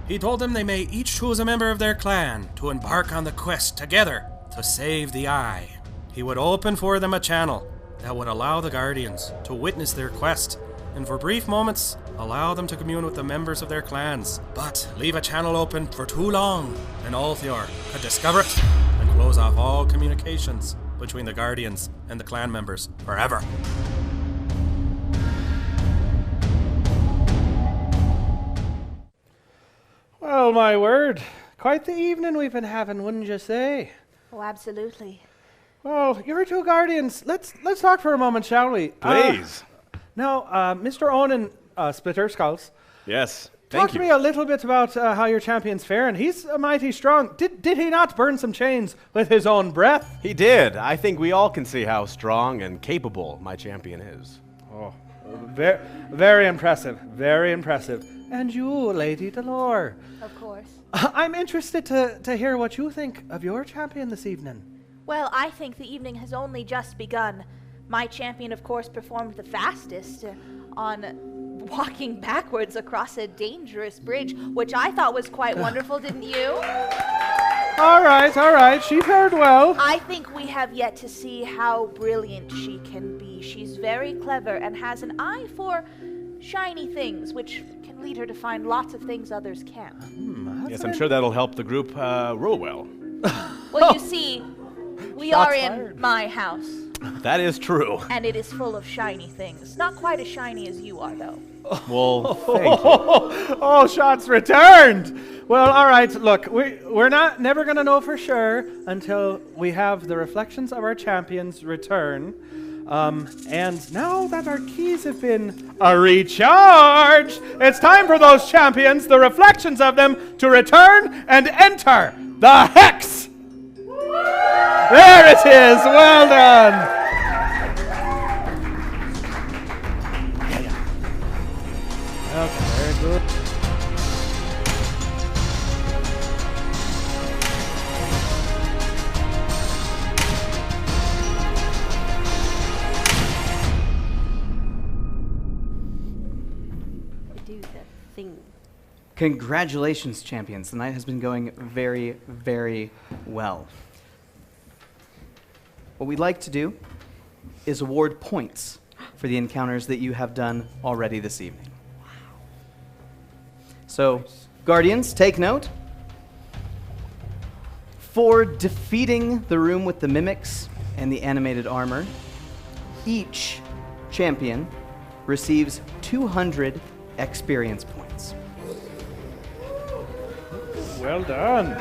He told them they may each choose a member of their clan to embark on the quest together to save the Eye. He would open for them a channel that would allow the Guardians to witness their quest, and for brief moments, allow them to commune with the members of their clans. But leave a channel open for too long, and Althior could discover it and close off all communications between the Guardians and the clan members forever. Well, my word. Quite the evening we've been having, wouldn't you say? Oh, absolutely. Well, your two Guardians, let's talk for a moment, shall we? Please. Now, Mr. Onan Splitter Skulls. Yes. Talk to me a little bit about how your champion's faring. He's mighty strong. Did he not burn some chains with his own breath? He did. I think we all can see how strong and capable my champion is. Oh, very, very impressive. Very impressive. And you, Lady Delore. Of course. I'm interested to hear what you think of your champion this evening. Well, I think the evening has only just begun. My champion, of course, performed the fastest on walking backwards across a dangerous bridge, which I thought was quite wonderful, didn't you? All right. She fared well. I think we have yet to see how brilliant she can be. She's very clever and has an eye for shiny things, which can lead her to find lots of things others can't. Yes, I'm sure that'll help the group rule well. Well, you see, we Shots are in fired. my house, That is true. and it is full of shiny things. Not quite as shiny as you are, though. Well, thank you. Oh, shots returned. Well, all right. Look, we're never gonna know for sure until we have the reflections of our champions return. And now that our keys have been recharged, it's time for those champions, the reflections of them, to return and enter the hex. There it is. Well done. Okay, very good. Do the thing. Congratulations, champions. The night has been going very, very well. What we'd like to do is award points for the encounters that you have done already this evening. So, Guardians, take note. For defeating the room with the mimics and the animated armor, each champion receives 200 experience points. Well done.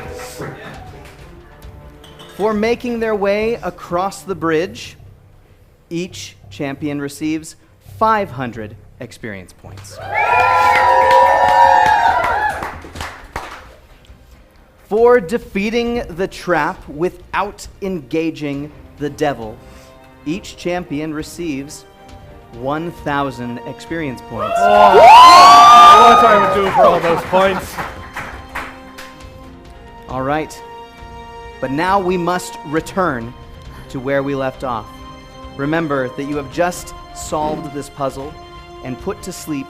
For making their way across the bridge, each champion receives 500 experience points. For defeating the trap without engaging the devil, each champion receives 1,000 experience points. What I would do for all those points. All right. But now we must return to where we left off. Remember that you have just solved this puzzle and put to sleep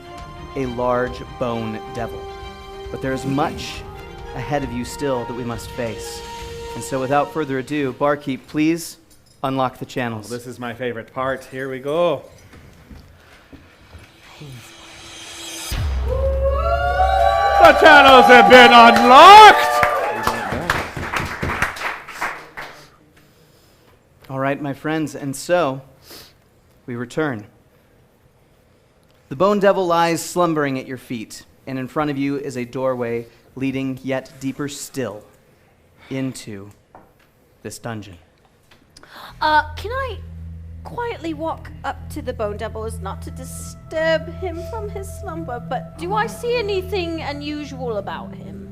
a large bone devil. But there is much ahead of you still that we must face. And so without further ado, Barkeep, please unlock the channels. This is my favorite part. Here we go. The channels have been unlocked! All right, my friends, and so we return. The bone devil lies slumbering at your feet, and in front of you is a doorway leading yet deeper still into this dungeon. Can I quietly walk up to the bone devil as not to disturb him from his slumber, but do I see anything unusual about him?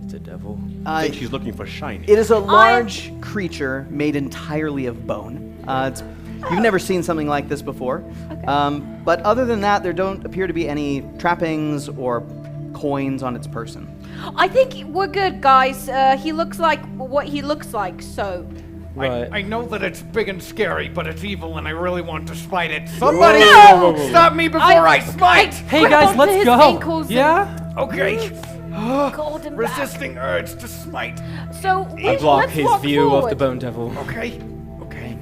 It's a devil. I think she's looking for shiny. It is a large creature made entirely of bone. You've never seen something like this before. Okay. But other than that, there don't appear to be any trappings or coins on its person. I think we're good, guys. He looks like what he looks like, so... Right. I know that it's big and scary, but it's evil and I really want to smite it. Somebody No! stop me before I smite! Hey Hey guys, let's go. Ankles Yeah? Okay. Golden back. Resisting urge to smite. So I block let's his walk view forward. of the bone devil. Okay. Okay.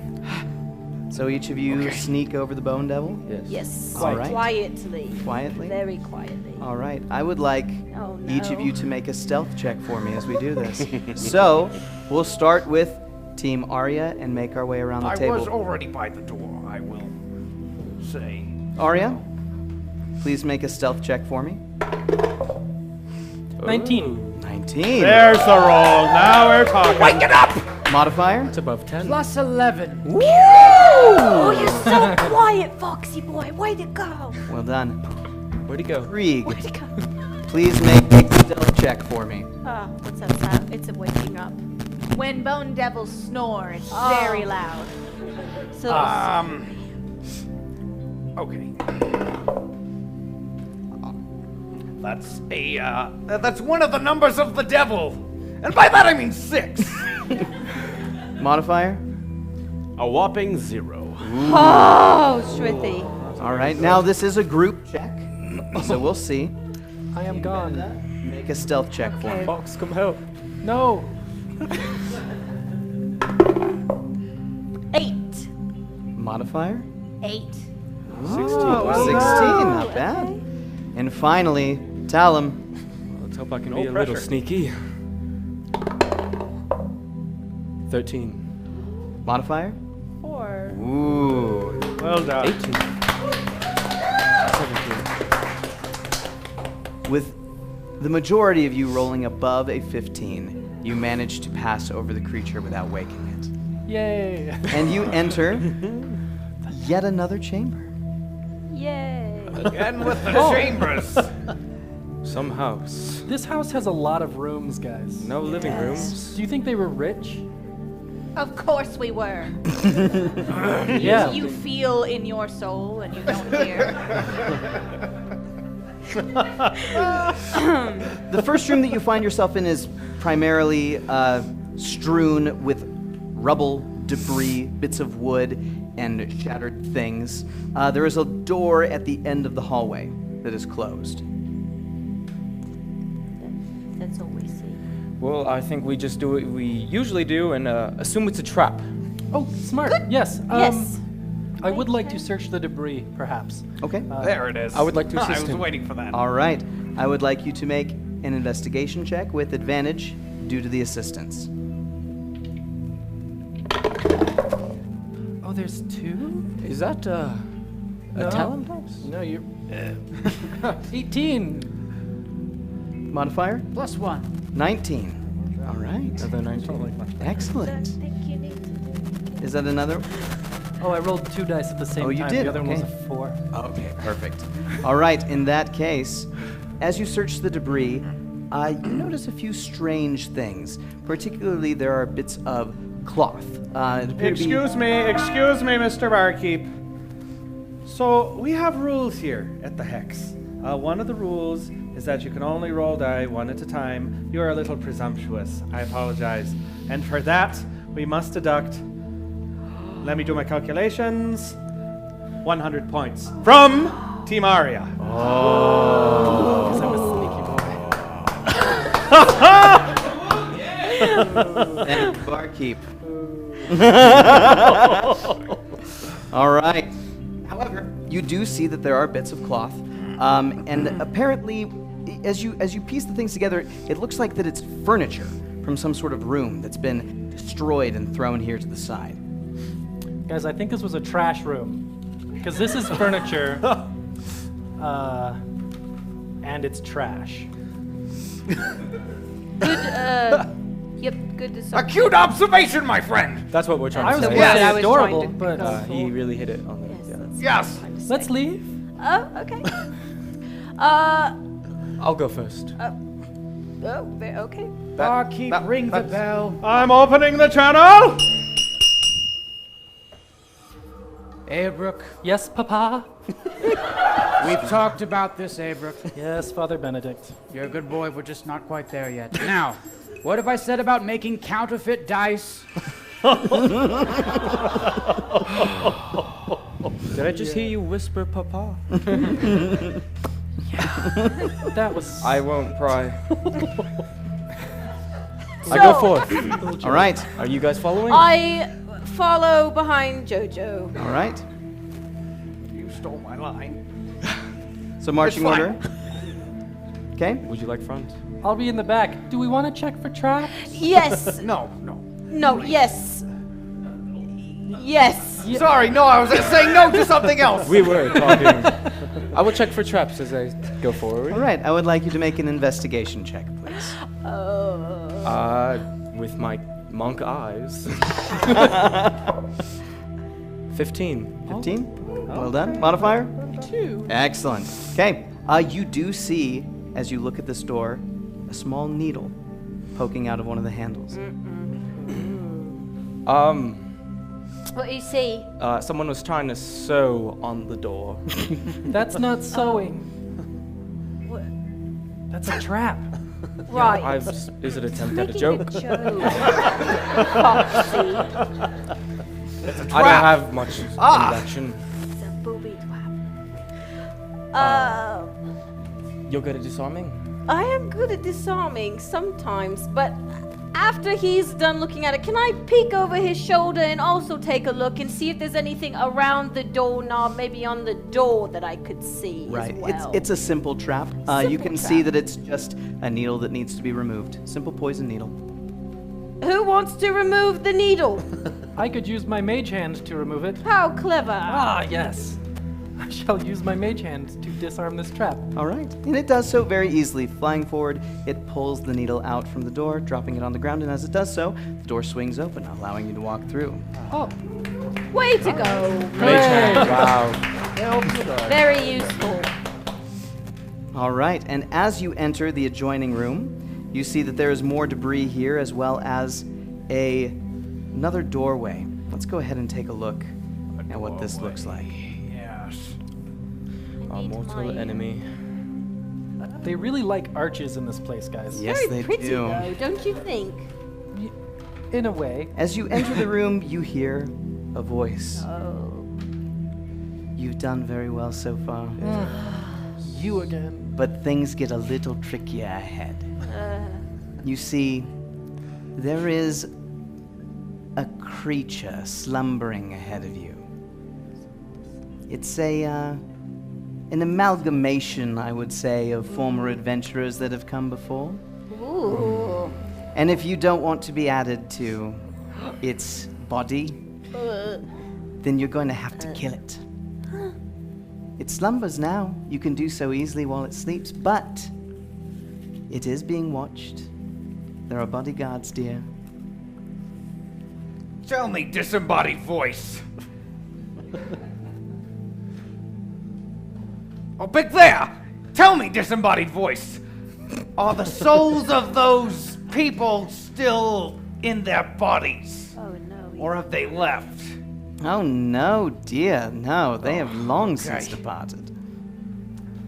So each of you sneak over the bone devil? Yes. Yes. All right. Quietly. Quietly? Very quietly. All right. I would like Oh, each of no. you to make a stealth check for me as we do this. So, we'll start with Team Arya and make our way around the I table. was already by the door, I will say. Arya, please make a stealth check for me. 19. 19. There's the roll. Now we're talking. Wake it up! Modifier? It's above 10. Plus 11. Oh, you're so quiet, Foxy boy. Way to go. Well done. Where'd he go? Krieg, Way to go. please make a stealth check for me. What's that sound? It's a waking up. When Bone Devils snore, it's very loud. So Okay. That's one of the numbers of the devil. And by that I mean 6. Modifier? A whopping 0. oh, Shrithy. All right. Now, this is a group check, so we'll see. I am gone. Make a stealth check for me. Fox, come help. No. 8. Modifier? 8. 16, not bad. And finally, Talum. Let's hope I can No be a little pressure. sneaky. 13. Modifier? 4. Ooh. Well done. 18. 17. With the majority of you rolling above a 15, you manage to pass over the creature without waking it. Yay. And you enter yet another chamber. Yay. Again with the chambers. Some house. This house has a lot of rooms, guys. No living rooms. Do you think they were rich? Of course we were. Yeah. You feel in your soul and you don't hear. The first room that you find yourself in is primarily strewn with rubble, debris, bits of wood, and shattered things. There is a door at the end of the hallway that is closed. That's all we see. Well, I think we just do what we usually do and assume it's a trap. Oh, smart. Yes. Yes. I would like to search the debris, perhaps. Okay. There it is. I would like to I assist was him. waiting for that. All right. I would like you to make an investigation check with advantage due to the assistance. Oh, there's 2? Is that a talent house? No, you're... 18. Modifier? Plus 1. 19. All right. Another 19. Excellent. think you need to Is that another? Oh, I rolled 2 dice at the same Oh, you time. did? The other one Okay. was a 4. Okay, perfect. All right, in that case, as you search the debris, you notice a few strange things. Particularly, there are bits of cloth. It appear to be- Excuse me, Mr. Barkeep. So, we have rules here at the Hex. One of the rules is that you can only roll die one at a time. You are a little presumptuous. I apologize. And for that, we must deduct, let me do my calculations, 100 points from Team Arya. Because I'm a sneaky boy. and barkeep. All right. However, you do see that there are bits of cloth, and apparently, as you piece the things together, it looks like that it's furniture from some sort of room that's been destroyed and thrown here to the side. Guys, I think this was a trash room. Because this is furniture, and it's trash. Yep, good to Acute observation, my friend. That's what we're trying I to was say. going to Yeah, I say was adorable, trying to but He really hit it on the Yes, yeah. that's Yes. let's leave. Oh, okay. I'll go first. Okay. Barkeep, ring the bell. I'm opening the channel! Abrook, Yes, Papa. we've talked about this, Abrook. Yes, Father Benedict. You're a good boy, we're just not quite there yet. Now, what have I said about making counterfeit dice? Did I just hear you whisper, Papa? That was. I won't pry. I go forth. All right. Are you guys following? I follow behind Jojo. All right. You stole my line. So marching It's fine. order. Okay. Would you like front? I'll be in the back. Do we want to check for traps? Yes. No. No, yes. Yes. Sorry, no, I was saying no to something else. We were talking. I will check for traps as I go forward. All right. I would like you to make an investigation check, please. With my monk eyes. 15. 15. Well done. Modifier? 2. Excellent. Okay. You do see, as you look at this door, a small needle poking out of one of the handles. What do you see? Someone was trying to sew on the door. That's not sewing. That's a trap. Right. Is it attempt at a Making joke? Foxy. I don't have much induction. It's a booby trap. You're good at disarming? I am good at disarming sometimes, but after he's done looking at it, can I peek over his shoulder and also take a look and see if there's anything around the doorknob, maybe on the door that I could see Right. as well? It's a simple trap. You can see that it's just a needle that needs to be removed. Simple poison needle. Who wants to remove the needle? I could use my mage hand to remove it. How clever. Ah, yes. I shall use my mage hand to disarm this trap. All right. And it does so very easily. Flying forward, it pulls the needle out from the door, dropping it on the ground, and as it does so, the door swings open, allowing you to walk through. Oh, Way to go. Mage hand, wow. Very useful. All right. And as you enter the adjoining room, you see that there is more debris here as well as another doorway. Let's go ahead and take a look at what this looks like. Yes. Our mortal enemy. they really like arches in this place, guys. Yes, Very they pretty do. though, don't you think? In a way. As you enter the room, you hear a voice. Oh. You've done very well so far. You again. But things get a little trickier ahead. You see, there is a creature slumbering ahead of you. It's an amalgamation, I would say, of former adventurers that have come before. Ooh. And if you don't want to be added to its body, then you're going to have to kill it. It slumbers now. You can do so easily while it sleeps, but it is being watched. There are bodyguards, dear. Tell me, disembodied voice. Oh, big there! Tell me, disembodied voice. Are the souls of those people still in their bodies? Oh no. Or have they left? Oh no, dear, no. They have long since okay. departed.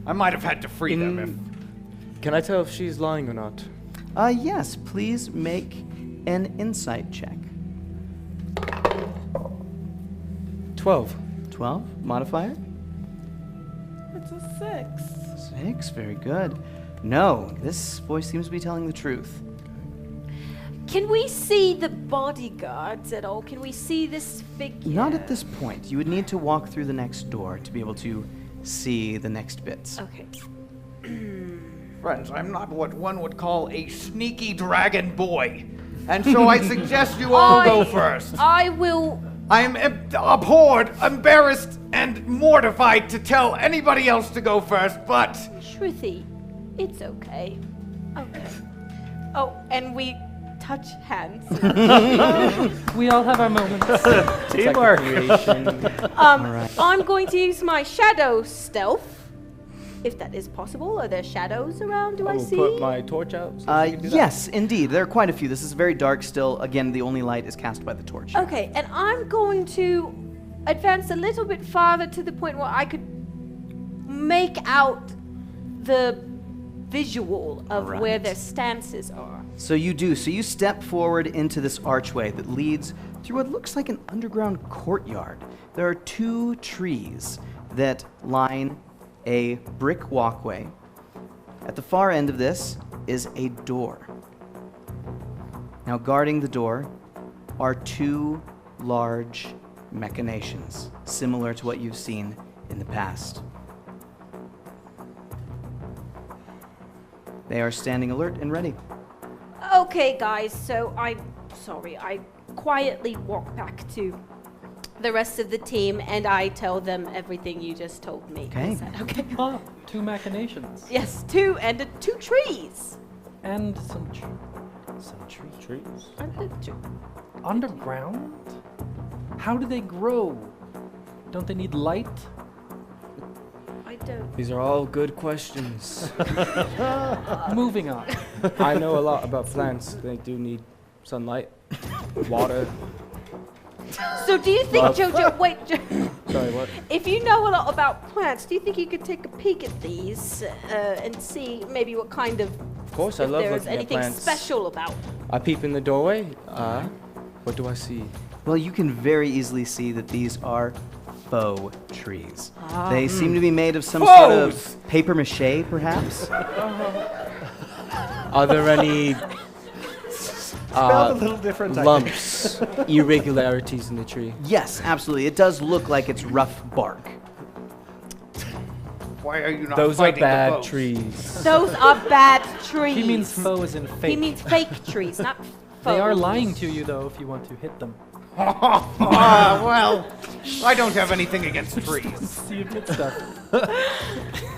I might have had to free them if... Can I tell if she's lying or not? Yes, please make an insight check. 12. 12, modifier? It's a 6. 6, very good. No, this voice seems to be telling the truth. Can we see the bodyguards at all? Can we see this figure? Not at this point. You would need to walk through the next door to be able to see the next bits. Okay. Friends, I'm not what one would call a sneaky dragon boy. And so I suggest you all go first. I will... I am abhorred, embarrassed, and mortified to tell anybody else to go first, but... Shruti, it's okay. Okay. Oh, and we touch hands. We all have our moments. Teamwork. I'm going to use my shadow stealth, if that is possible. Are there shadows around? Do I I will see? put my torch out. So she can do that. Yes, indeed. There are quite a few. This is very dark still. Again, the only light is cast by the torch. Okay, and I'm going to advance a little bit farther to the point where I could make out the visual of Right. where their stances are. So you do. So you step forward into this archway that leads through what looks like an underground courtyard. There are 2 trees that line a brick walkway. At the far end of this is a door. Now, guarding the door are two large machinations, similar to what you've seen in the past. They are standing alert and ready. Okay, guys, so I quietly walk back to the rest of the team and I tell them everything you just told me. Okay. Is that okay? Oh, 2 machinations. Yes, 2 and 2 trees. And some trees. And Underground? How do they grow? Don't they need light? I don't. These are all good questions. Moving on. I know a lot about plants. They do need sunlight, water. So do you think, Jojo, wait, Sorry, what? if you know a lot about plants, do you think you could take a peek at these and see maybe what kind of, Of course, I if love there's looking at anything plants. special about them? I peep in the doorway. What do I see? Well, you can very easily see that these are faux trees. They seem to be made of some sort of paper mache, perhaps. Are there any Spelled a little different, I think. lumps, irregularities in the tree? Yes, absolutely. It does look like it's rough bark. Why are you not Those are fighting the bad foes? trees. Those are bad trees. He means foe as in fake. He means fake trees, not foes. They are lying to you, though, if you want to hit them. Well, I don't have anything against trees. See good stuff.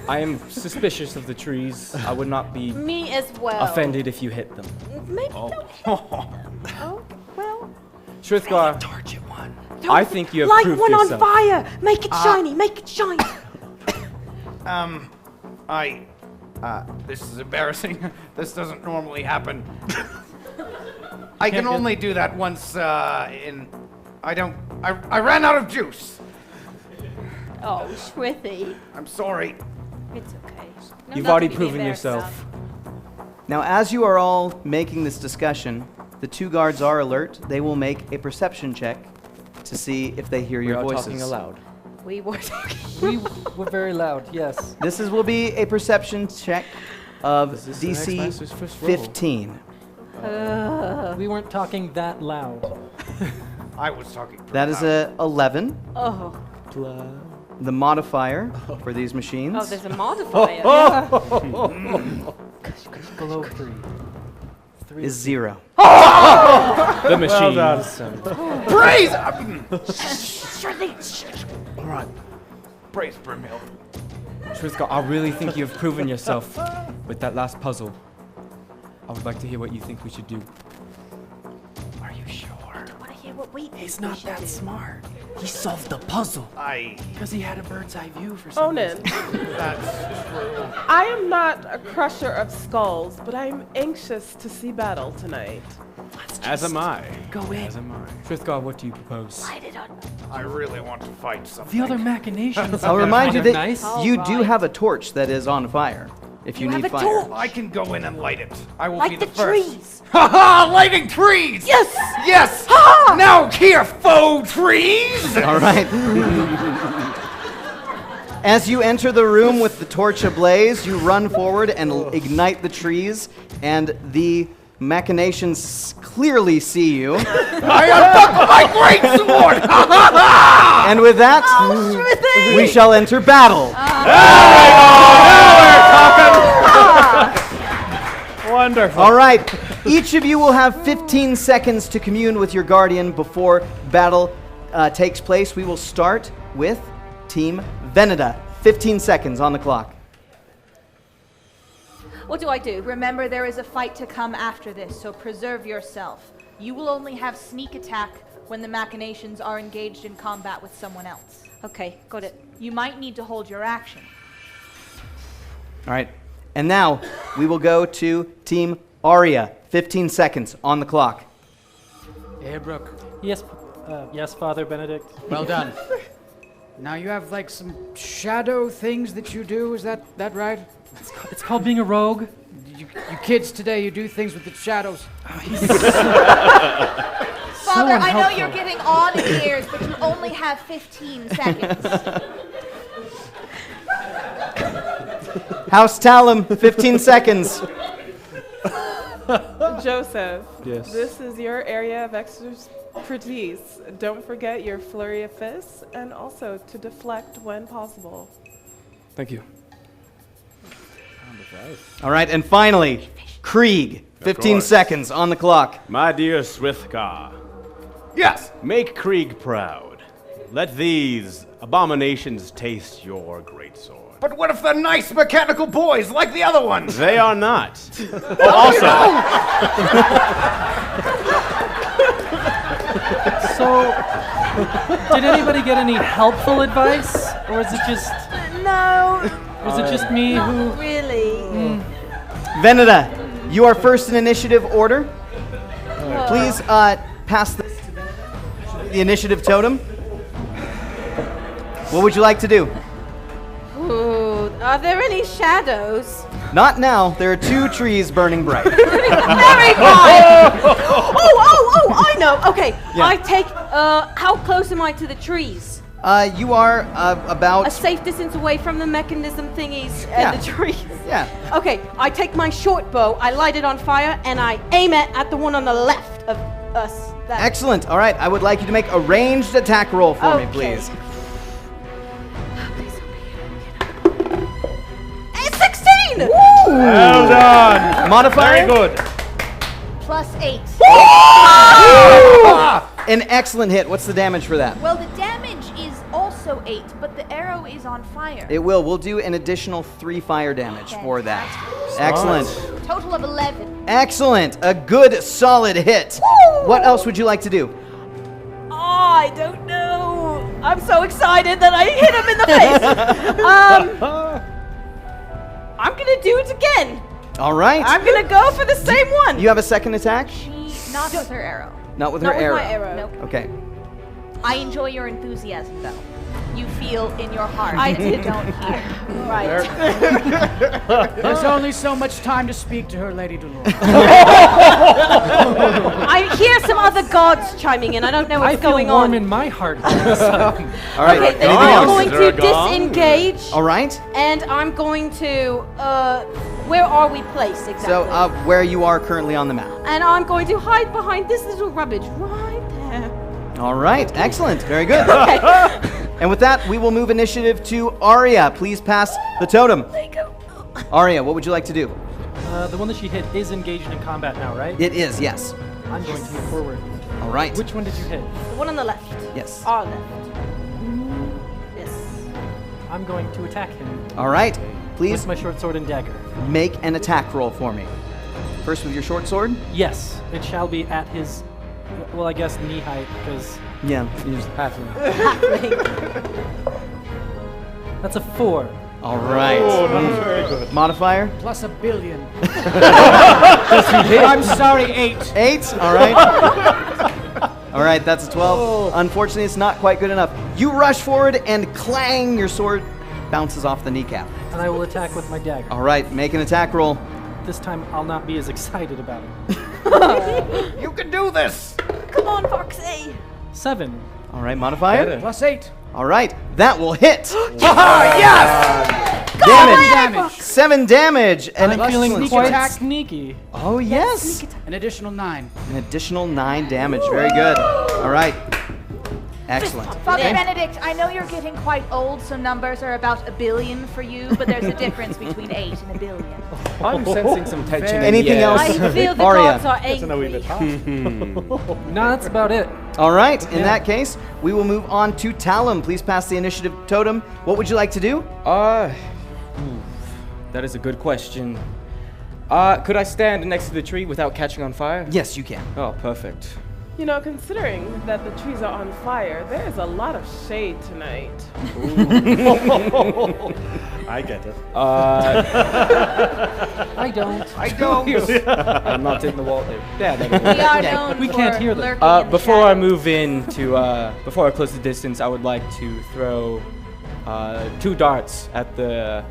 I am suspicious of the trees. I would not be Me as well. offended if you hit them. Maybe don't hit them. Oh, well. Shrithgar, I think you have Light proved one yourself. on fire. Make it shiny. Make it shiny. This is embarrassing. This doesn't normally happen. I can only do that once I ran out of juice. Oh, Shrithy. I'm sorry. It's okay. No, You've nothing already to be proven embarrassed yourself. Now, as you are all making this discussion, the two guards are alert. They will make a perception check to see if they hear We your are voices. talking aloud. about. We were talking. We were very loud, yes. Will be a perception check of Is this the next DC master's first roll? 15. We weren't talking that loud. I was talking. That is a 11. Oh. The modifier for these machines Oh, there's a modifier. Below 3. is 0. The machines. Praise! All right. Praise Brimhill. Shrithgar, I really think you have proven yourself with that last puzzle. I would like to hear what you think we should do. Are you sure? I want to hear what we think He's we not should that do. smart. He solved the puzzle. Because he had a bird's eye view for some Onan, reason. I am not a crusher of skulls, but I'm anxious to see battle tonight. As am I. Go in. As am I. Shrithgar, what do you propose? Light it on. I really want to fight something. The other machinations. I'll remind you kind that of nice. you do have a torch that is on fire if you You need have a fire. torch. I can go in and light it. I will be Light the the first. trees. Ha ha! Lighting trees! Yes. Yes! Ha! Now here, faux trees! All right. As you enter the room with the torch ablaze, you run forward and ignite the trees, and the machinations clearly see you. I unbuckle my great sword! Ha ha ha! And with that, Shrithy! we shall enter battle. Wonderful. All right. Each of you will have 15 seconds to commune with your guardian before battle takes place. We will start with Team Veneda. 15 seconds on the clock. What do I do? Remember, there is a fight to come after this, so preserve yourself. You will only have sneak attack when the machinations are engaged in combat with someone else. Okay, got it. You might need to hold your action. All right. And now we will go to Team Arya. 15 seconds on the clock. Brooke, Yes, yes, Father Benedict. well done. Now you have like some shadow things that you do, is that right? It's called being a rogue. You kids today, you do things with the shadows. Father, I know unhelpful. you're getting on in years, but you only have 15 seconds. House Talum, 15 seconds. Joseph, Yes. this is your area of expertise. Don't forget your flurry of fists and also to deflect when possible. Thank you. All right, and finally, Krieg, 15 course. seconds on the clock. My dear Swithgar. Yes. Make Krieg proud. Let these abominations taste your greatsword. But what if they're nice mechanical boys like the other ones? They are not. Also, So, did anybody get any helpful advice, or is it just No, me who? really. Veneta, you are first in initiative order. Please pass this to Veneta, the initiative totem. What would you like to do? Ooh, are there any shadows? Not now. There are 2 trees burning bright. Very fine. Oh, I know. Okay, Yeah. I take, how close am I to the trees? You are A about... safe distance away from the mechanism thingies Yeah. and the trees. Yeah. Okay, I take my short bow, I light it on fire, and I aim it at the one on the left of us. That. Excellent. All right, I would like you to make a ranged attack roll for me, Okay. please. It's 16! Well done. Modifier? Very good. +8. An excellent hit. What's the damage for that? Well, the damage is also 8, but the arrow is on fire. It will. We'll do an additional 3 fire damage for that. Excellent. Total of 11. Excellent. A good, solid hit. What else would you like to do? Oh, I don't know. I'm so excited that I hit him in the face. I'm gonna do it again. All right. I'm gonna go for the same one. You have a second attack? Not with her arrow. Not with Not her with arrow. my arrow. Nope. Okay. I enjoy your enthusiasm, though. You feel in your heart. I you did. don't hear. Right. There's only so much time to speak to her, Lady Dolores. I hear some other gods chiming in. I don't know I what's feel going warm on. in my heart. All right. Okay, then Anything I'm else? going Is there to a gong? disengage, All right. and I'm going to. Where are we placed exactly? So, where you are currently on the map. And I'm going to hide behind this little rubbish right there. All right. Excellent. Very good. And with that, we will move initiative to Arya. Please pass the totem. There you go. Arya, what would you like to do? The one that she hit is engaged in combat now, right? It is, yes. I'm going to move forward. All right. Which one did you hit? The one on the left. Yes. Our left. Yes. I'm going to attack him All right. Please with my short sword and dagger. make an attack roll for me. First with your short sword. Yes, it shall be at his, well, I guess knee height, because Yeah. he's halfling. That's a 4. All right. Very good. Modifier? Plus a billion. I'm sorry, 8. 8. All right. All right, that's a 12. Unfortunately, it's not quite good enough. You rush forward and clang, your sword bounces off the kneecap. And I will attack with my dagger. All right, make an attack roll. This time I'll not be as excited about it. You can do this. Come on, Foxy. 7. All right, modifier? Plus 8. All right, that will hit. Yes. Damage. 7 damage. And I'm feeling sneak quite attack. sneaky. oh, yes. An additional 9. An additional 9 damage. Very good. All right. Excellent. Father Benedict, I know you're getting quite old, so numbers are about 1 billion for you, but there's a difference between 8 and 1 billion. I'm sensing some tension. in the Anything air. else? I feel the Arya. gods are angry. No, that's about it. All right, in that case, we will move on to Talum. Please pass the initiative totem. What would you like to do? That is a good question. Could I stand next to the tree without catching on fire? Yes, you can. Oh, perfect. You know, considering that the trees are on fire, there is a lot of shade tonight. I get it. I don't. I don't. I'm not in the wall there. Yeah, there we go. We are known we for can't hear them. lurking in the Before I shadows. move in to, before I close the distance, I would like to throw 2 darts at the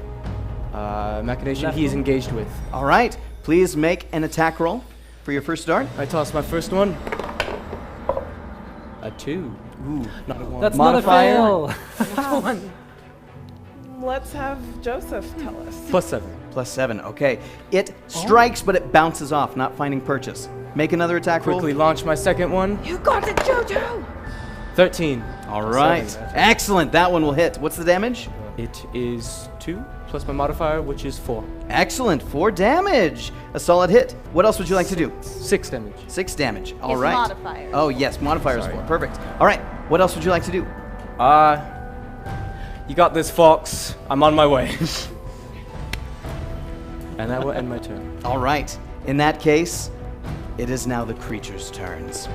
machination Left he is one? engaged with. All right, please make an attack roll for your first dart. I toss my first one. A 2. Ooh, not a 1. That's Modifier? not a fail. Let's have Joseph tell us. +7. +7, okay. It strikes, but it bounces off, not finding purchase. Make another attack roll. Quickly launch my second one. You got it, Jojo! 13. All right. Excellent. That one will hit. What's the damage? It is 2 plus my modifier, which is 4. Excellent. 4 damage. A solid hit. What else would you like to do? 6 damage. 6 damage. All His right. modifier. Oh, yes. Modifier is 4. Perfect. All right. What else would you like to do? You got this, Fox. I'm on my way. And that will end my turn. All right. In that case, it is now the creature's turns.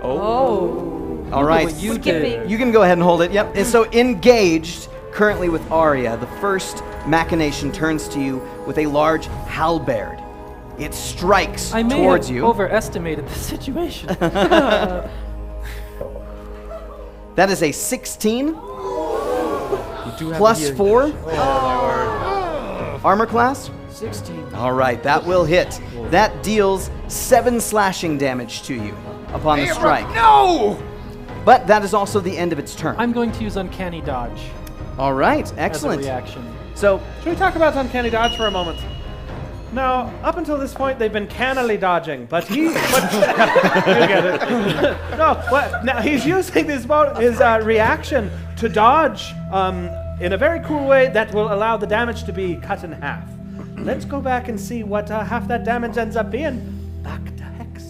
All right. You You can go ahead and hold it. Yep. And so engaged currently with Arya, the first machination turns to you with a large halberd. It strikes I may towards have you. overestimated the situation. That is a 16 You do have plus healing 4 damage. armor class. 16. All right, that will hit. That deals 7 slashing damage to you upon the strike. No! But that is also the end of its turn. I'm going to use Uncanny Dodge All right, as a excellent. reaction. So, Should we talk about Uncanny Dodge for a moment? Now, up until this point, they've been cannily dodging, but you get it. No, now he's using his reaction to dodge in a very cool way that will allow the damage to be cut in half. Let's go back and see what half that damage ends up being. Back to Hex.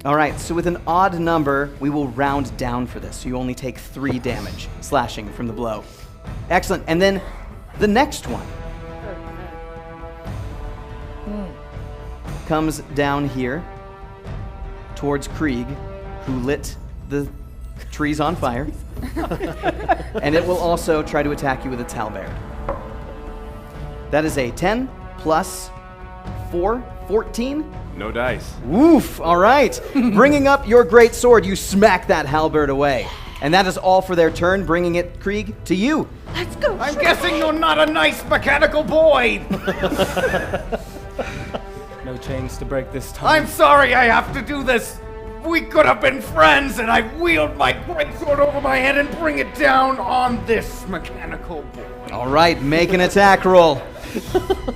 all right, so with an odd number, we will round down for this. So you only take 3 damage slashing from the blow. Excellent. And then the next one comes down here towards Krieg, who lit the trees on fire. And it will also try to attack you with its halberd. That is a 10 plus 4, 14. No dice. Woof! All right. Bringing up your great sword, you smack that halberd away. And that is all for their turn, bringing it, Krieg, to you. Let's go! I'm guessing you're not a nice mechanical boy. No chains to break this time. I'm sorry I have to do this. We could have been friends, and I wield my greatsword over my head and bring it down on this mechanical boy. All right, make an attack roll.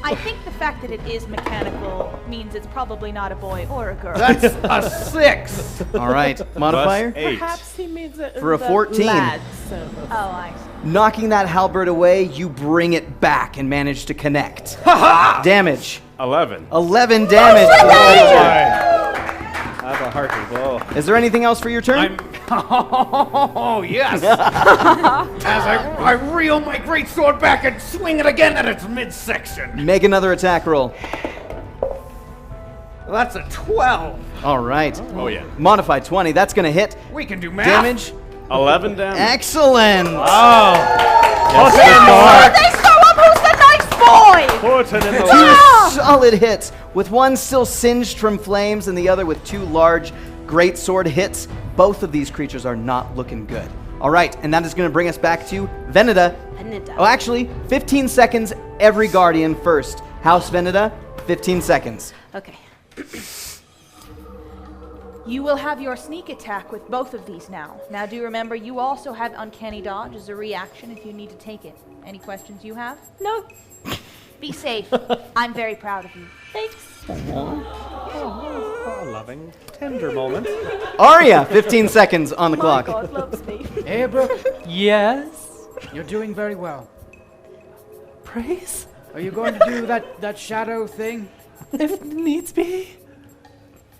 I think the fact that it is mechanical means it's probably not a boy or a girl. That's a 6. All right, modifier. Plus 8. Perhaps he means it For in a the 14. lad sense. Oh, I see. Knocking that halberd away, you bring it back and manage to connect. Damage. 11. 11 damage. That's a hearty blow. Is there anything else for your turn? Oh, yes. As I reel my greatsword back and swing it again at its midsection. Make another attack roll. That's a 12. All right. Oh, yeah. Modify 20. That's going to hit. We can do math. Damage. 11 damage. Excellent. They throw up who's the nice boy! Two solid hits, with one still singed from flames and the other with 2 large greatsword hits. Both of these creatures are not looking good. All right, and that is going to bring us back to Veneda. Oh, actually, 15 seconds every guardian first. House Veneda, 15 seconds. Okay. You will have your sneak attack with both of these now. Now do remember, you also have Uncanny Dodge as a reaction if you need to take it. Any questions you have? No, Be safe. I'm very proud of you. thanks. Loving, tender moment. Arya, 15 seconds on the clock. God loves me. Abra, Yes. you're doing very well. Praise? Are you going to do that shadow thing? If it needs be.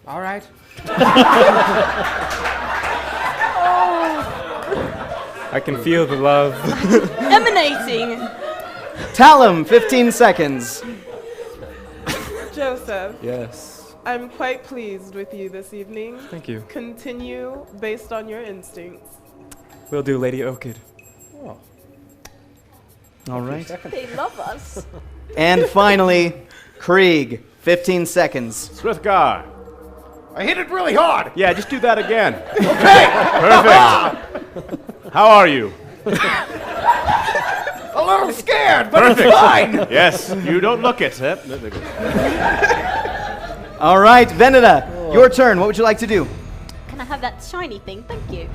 All right. I can feel the love. Emanating. Talum, 15 seconds. Joseph, Yes. I'm quite pleased with you this evening. Thank you. Continue based on your instincts. Will do, Lady Orchid. All right. They love us. And finally, Krieg, 15 seconds. Srithgar. I hit it really hard. Yeah, just do that again. Okay. Perfect. How are you? A little scared, but it's fine. Yes, you don't look it. All right, Veneda, your turn. What would you like to do? Can I have that shiny thing? Thank you.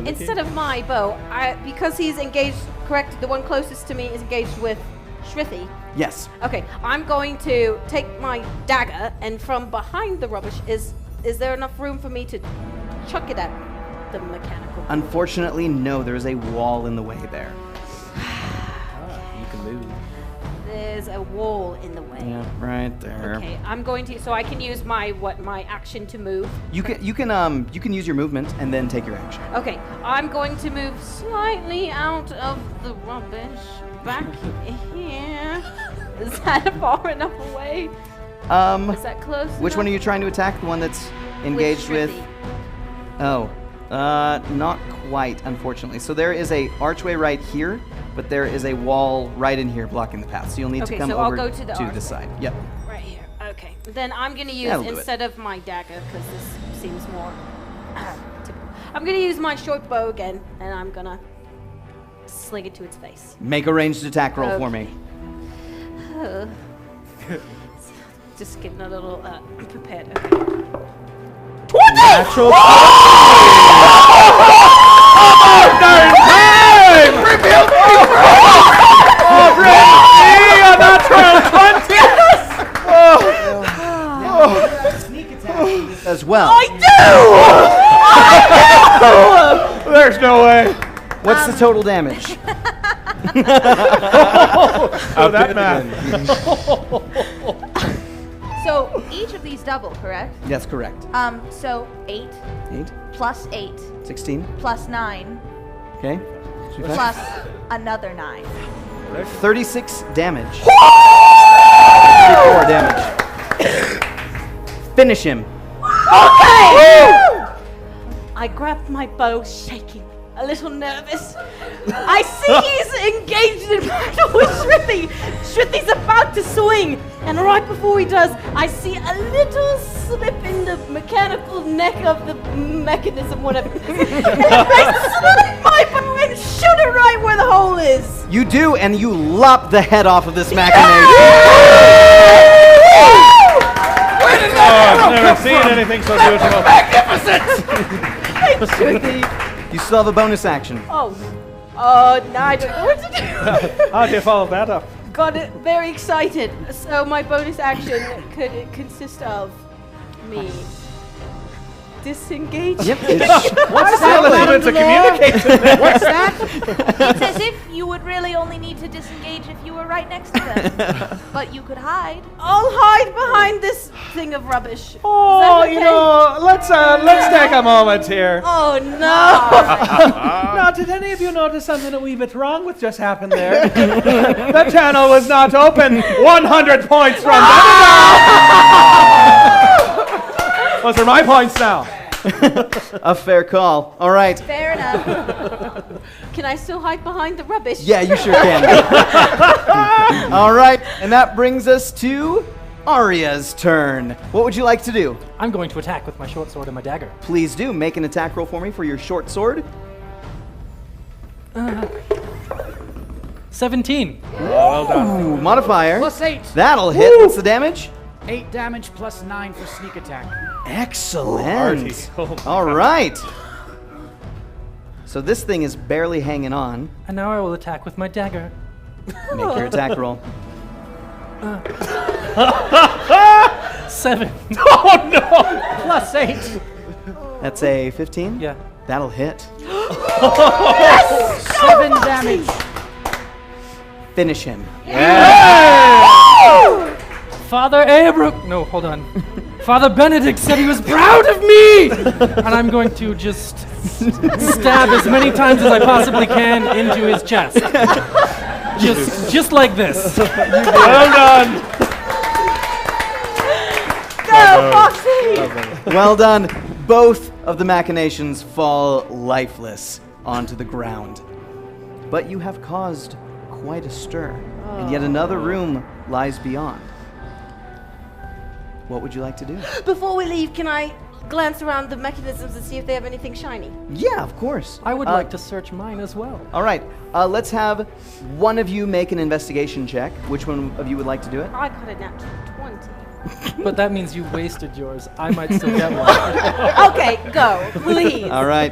Instead of my bow, because he's engaged correct? The one closest to me is engaged with Shrithy. Yes. Okay, I'm going to take my dagger, and from behind the rubbish, is there enough room for me to chuck it at the mechanical? Unfortunately, no. There is a wall in the way there. You can move. There's a wall in the way. Yeah, right there. Okay, I'm going to. So I can use my action to move. You can use your movement and then take your action. Okay, I'm going to move slightly out of the rubbish, back here. Is that far enough away? Is that close? Which one are you trying to attack? The one that's engaged with? Oh, not quite, unfortunately. So there is a archway right here, but there is a wall right in here blocking the path. So you'll need to come so over I'll go to the side. Yep. Right here. Okay. Then I'm going to use, instead of my dagger, because this seems more typical, I'm going to use my short bow again, and I'm going to sling it to its face. Make a ranged attack roll for me. Just getting a little prepared. Okay. Natural. Sneak attack as well. I do! There's no way. What's the total damage? Oh, that math. So each of these double, correct? That's correct. So 8 8, plus 8 16. plus 9 Okay. plus another 9. 36 damage. 34 damage. Finish him. Okay! I grabbed my bow, shaking, a little nervous. I see he's engaged in battle with Shrithy. Shrithy's about to swing, and right before he does, I see a little slip in the mechanical neck of the mechanism, whatever it is. And I slip my bow and shoot it right where the hole is. You do, and you lop the head off of this machination. I've never seen anything so beautiful. Shrithy. You still have a bonus action. Now I don't know what to do. How do you follow that up? Got it very excited. So my bonus action could consist of me disengaging. Yep. What's that? To communicate to them. What's that? It's as if you would really only need to disengage if you were right next to them. But you could hide. I'll hide behind this thing of rubbish. Oh, okay? you know, let's take a moment here. Oh no! Now, did any of you notice something a wee bit wrong with just happened there? The channel was not open. 100 points from Those are my points now. A fair call. All right. Fair enough. Can I still hide behind the rubbish? Yeah, you sure can. All right, and that brings us to Arya's turn. What would you like to do? I'm going to attack with my short sword and my dagger. Please do. Make an attack roll for me for your short sword. 17. Well done. Ooh, modifier. Plus 8. That'll hit. What's the damage? 8 damage plus 9 for sneak attack. Excellent. Oh, all right. So this thing is barely hanging on. And now I will attack with my dagger. Make your attack roll. 7. Oh no! Plus 8. That's a 15? Yeah. That'll hit. 7 damage. Finish him. Father Abraham. No, hold on. Father Benedict said he was proud of me! And I'm going to just stab as many times as I possibly can into his chest. Just like this. Well done. Go, Foxy! Well done. Both of the machinations fall lifeless onto the ground. But you have caused quite a stir, and yet another room lies beyond. What would you like to do? Before we leave, can I glance around the mechanisms and see if they have anything shiny? Yeah, of course. I would like to search mine as well. All right. Let's have one of you make an investigation check. Which one of you would like to do it? I got a natural 20. But that means you wasted yours. I might still get one. Okay, go, please. All right.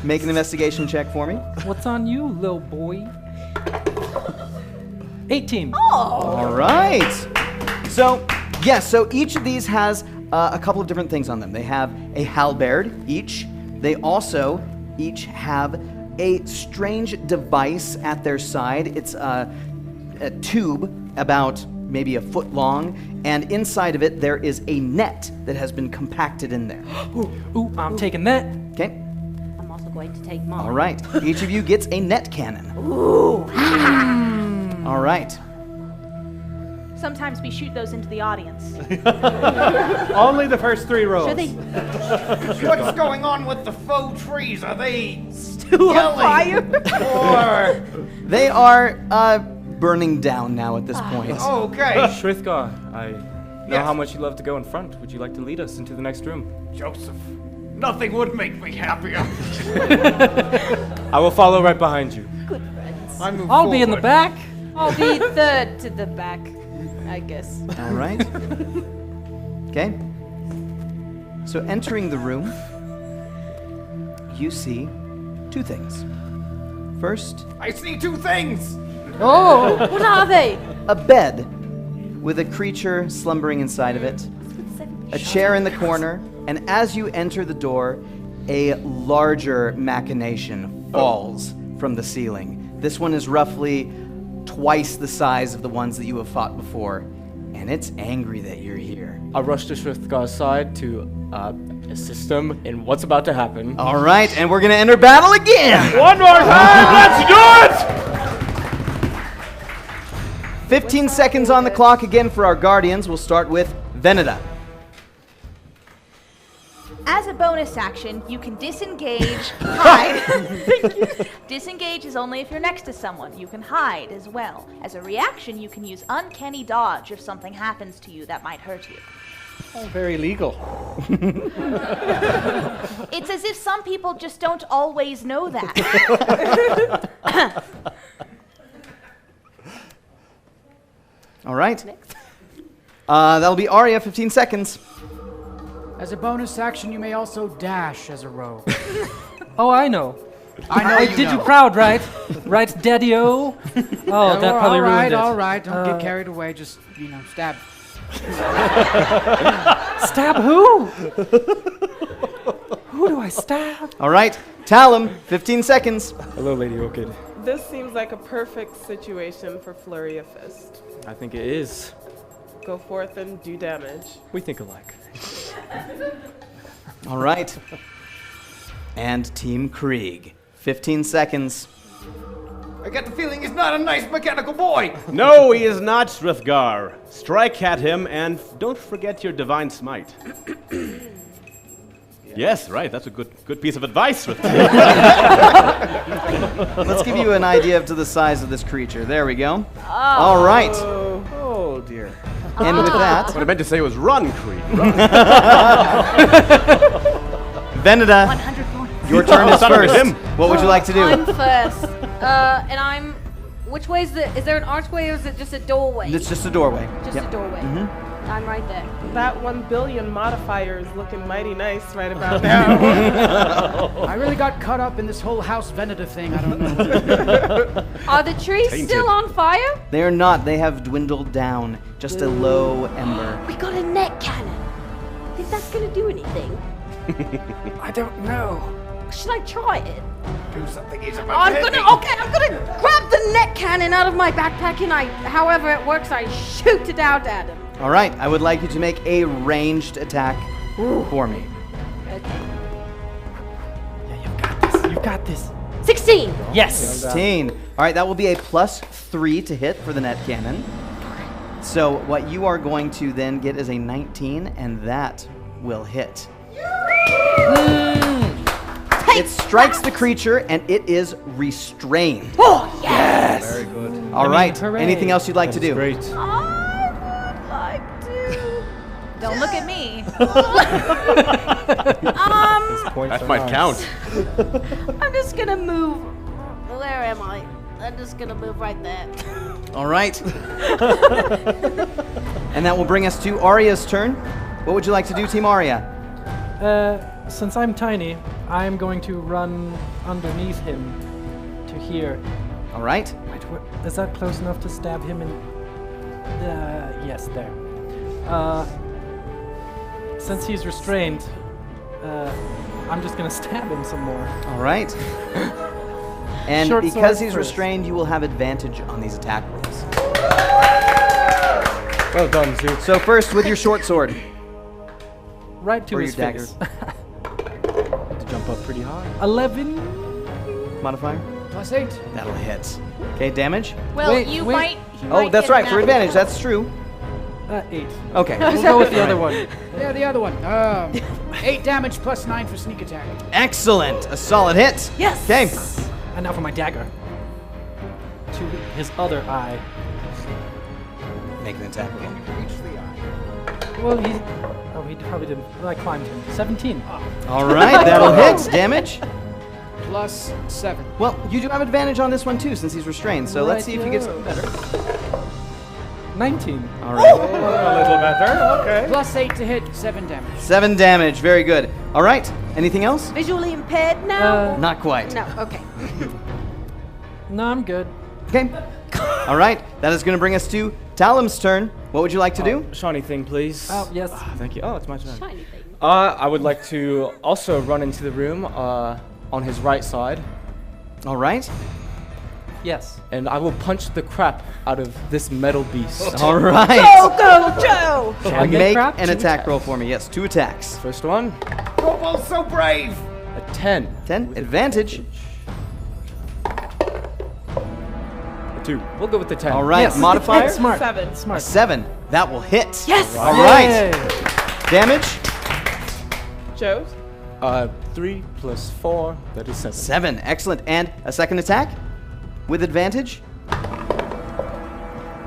Make an investigation check for me. What's on you, little boy? 18. All right. So, yes, so each of these has a couple of different things on them. They have a halberd each. They also each have a strange device at their side. It's a tube about maybe a foot long, and inside of it there is a net that has been compacted in there. Ooh, I'm taking that. Okay. I'm also going to take mine. All right. Each of you gets a net cannon. Ooh. All right. Sometimes we shoot those into the audience. Only the first 3 rolls. Should they? What's going on with the faux trees? Are they Still on fire? or They are burning down now at this point. okay? Shrithgar, I know Yes. how much you love to go in front. Would you like to lead us into the next room? Joseph, nothing would make me happier. I will follow right behind you. Good friends. I move I'll be in the forward. back. I'll be third to the back, I guess. All right. Okay. So entering the room, you see 2 things. First, I see 2 things. Oh, What are they? a bed with a creature slumbering inside of it, a chair in the corner, and as you enter the door, a larger machination falls from the ceiling. This one is roughly twice the size of the ones that you have fought before, and it's angry that you're here. I rush to Shrithgar's side to assist him in what's about to happen. All right, and we're gonna enter battle again. One more time. Let's do it. 15 seconds on the clock again for our guardians. We'll start with Veneda. As a bonus action, you can disengage, hide. Disengage is only if you're next to someone. You can hide as well. As a reaction, you can use uncanny dodge if something happens to you that might hurt you. Oh, very legal. It's as if some people just don't always know that. All right. That'll be Arya, 15 seconds. As a bonus action, you may also dash as a rogue. oh, I know. I know I you did know. you proud, right? Right, Daddy-o? Oh, that probably ruined it. All right, don't get carried away. Just, stab. Stab who? Who do I stab? All right. Talum, 15 seconds. Hello, Lady Orchid. This seems like a perfect situation for Flurry of Fist. I think it is. Go forth and do damage. We think alike. All right. And Team Krieg, 15 seconds. I get the feeling he's not a nice mechanical boy. No, he is not, Shrithgar. Strike at him, and don't forget your divine smite. Yes, right. That's a good piece of advice, Shrithgar. Let's give you an idea to the size of this creature. There we go. All right. Oh, dear. And with that, What I meant to say was run, Creed. Run. Veneda, 100 points. your turn is Son of a first. him. What would you like to do? I'm first. And I'm. Which way is there an archway or is it just a doorway? It's just a doorway. Just Yep. a doorway. I'm right there. That 1 billion modifier is looking mighty nice right about now. I really got caught up in this whole House Veneta thing. I don't know. Are the trees still on fire? They are not. They have dwindled down. Just a low ember. We got a net cannon. Think that's gonna do anything? I don't know. Should I try it? Do something he's about to hit me. I'm gonna grab the net cannon out of my backpack and however it works, I shoot it out at him. All right. I would like you to make a ranged attack for me. Okay. You've got this. 16. Yes. 16. All right. That will be a +3 to hit for the net cannon. So what you are going to then get is a 19, and that will hit. It strikes the creature, and it is restrained. Oh, yes! Very good. All right. hooray. Anything else you'd like to do? Great. I would like to. Don't look at me. That might count. I'm just gonna move. Where am I? I'm just gonna move right there. All right. And that will bring us to Arya's turn. What would you like to do, Team Arya? Since I'm tiny, I'm going to run underneath him to here. All right. Wait, is that close enough to stab him in? Yes, there. Since he's restrained, I'm just gonna stab him some more. All right. And Short because sword he's first. restrained, you will have advantage on these attack rolls. Well done, Zeus. So first, with your short sword. Right to Or his your face. To jump up pretty high. 11. Modifier? +8. That'll hit. Okay, damage? Well, Wait, you wait. might. Oh, that's right, for advantage. That's true. 8. Okay. We'll go with the other one. Yeah, the other one. 8 damage +9 for sneak attack. Excellent. A solid hit. Yes. Okay. And now for my dagger. To his other eye. Make an attack roll. Well, he probably didn't. Well, I climbed him. 17. All right, that'll hit. Damage? +7. Well, you do have advantage on this one too, since he's restrained. So let's see if you get something better. 19. All right. A little better. Okay. +8 to hit, 7 damage. 7 damage. Very good. All right. Anything else? Visually impaired now? Not quite. No, okay. No, I'm good. Okay. All right. That is going to bring us to Talim's turn. What would you like to do? Shiny thing, please. Oh, yes. Thank you. Oh, it's my turn. Shiny thing. I would like to also run into the room on his right side, All right. Yes. and I will punch the crap out of this metal beast. All right. Go, Joe! Shall I get Make crap? an 2 attack attacks. roll for me. Yes, 2 attacks. First one, Robo's so brave! a 10. 10. Advantage. A 2. We'll go with the 10. All right. Yes. Modifier? Smart. 7. A Smart. 7. That will hit. Yes! All Yay. right. Damage? Joe? 3 plus 4, that is 7. 7. Excellent. And a second attack? With advantage?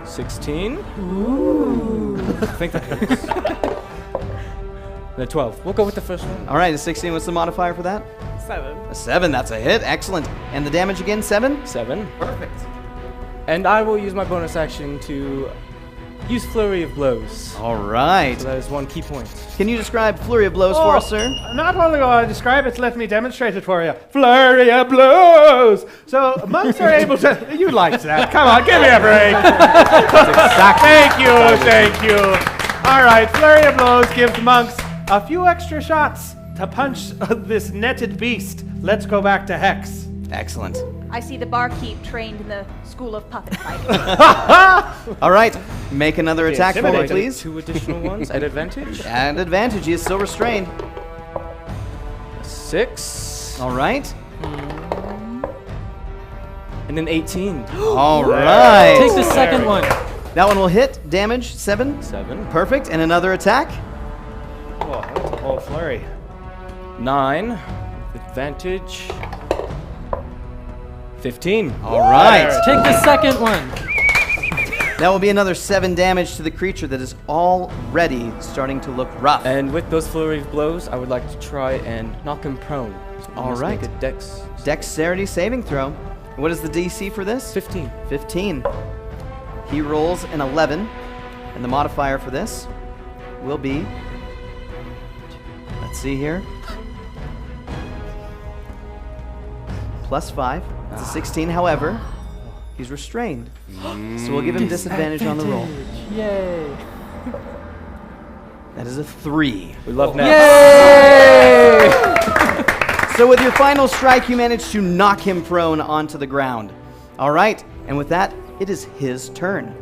16. Ooh. I think that hits. And a 12. We'll go with the first one. All right. A 16. What's the modifier for that? 7. A 7. That's a hit. Excellent. And the damage again? 7? 7. Perfect. And I will use my bonus action to use Flurry of Blows. All right. So that is 1 key point. Can you describe Flurry of Blows for us, sir? Not only will I describe it, let me demonstrate it for you. Flurry of blows. So monks are able to. You liked that. Come on, give me a break. Thank you. All right, flurry of blows gives monks a few extra shots to punch this netted beast. Let's go back to Hex. Excellent. I see the barkeep trained in the school of puppet fighting. All right. Make another attack for me, intimidated. please. 2 additional ones at advantage. And advantage. He is still restrained. 6. All right. And an 18. All right. Take the second one. That one will hit. Damage 7. 7. Perfect. And another attack. Oh, that's a whole flurry. 9. Advantage. 15. All right. Take the second one. That will be another 7 damage to the creature that is already starting to look rough. And with those flurry of blows, I would like to try and knock him prone. So All must right. Make a dex. Dexterity saving throw. What is the DC for this? 15. 15. He rolls an 11, and the modifier for this will be. Let's see here. +5. That's a 16. However, he's restrained, so we'll give him disadvantage on the roll. Yay. That is a 3. We love Nets. Yay! So with your final strike, you manage to knock him prone onto the ground. All right, and with that, it is his turn.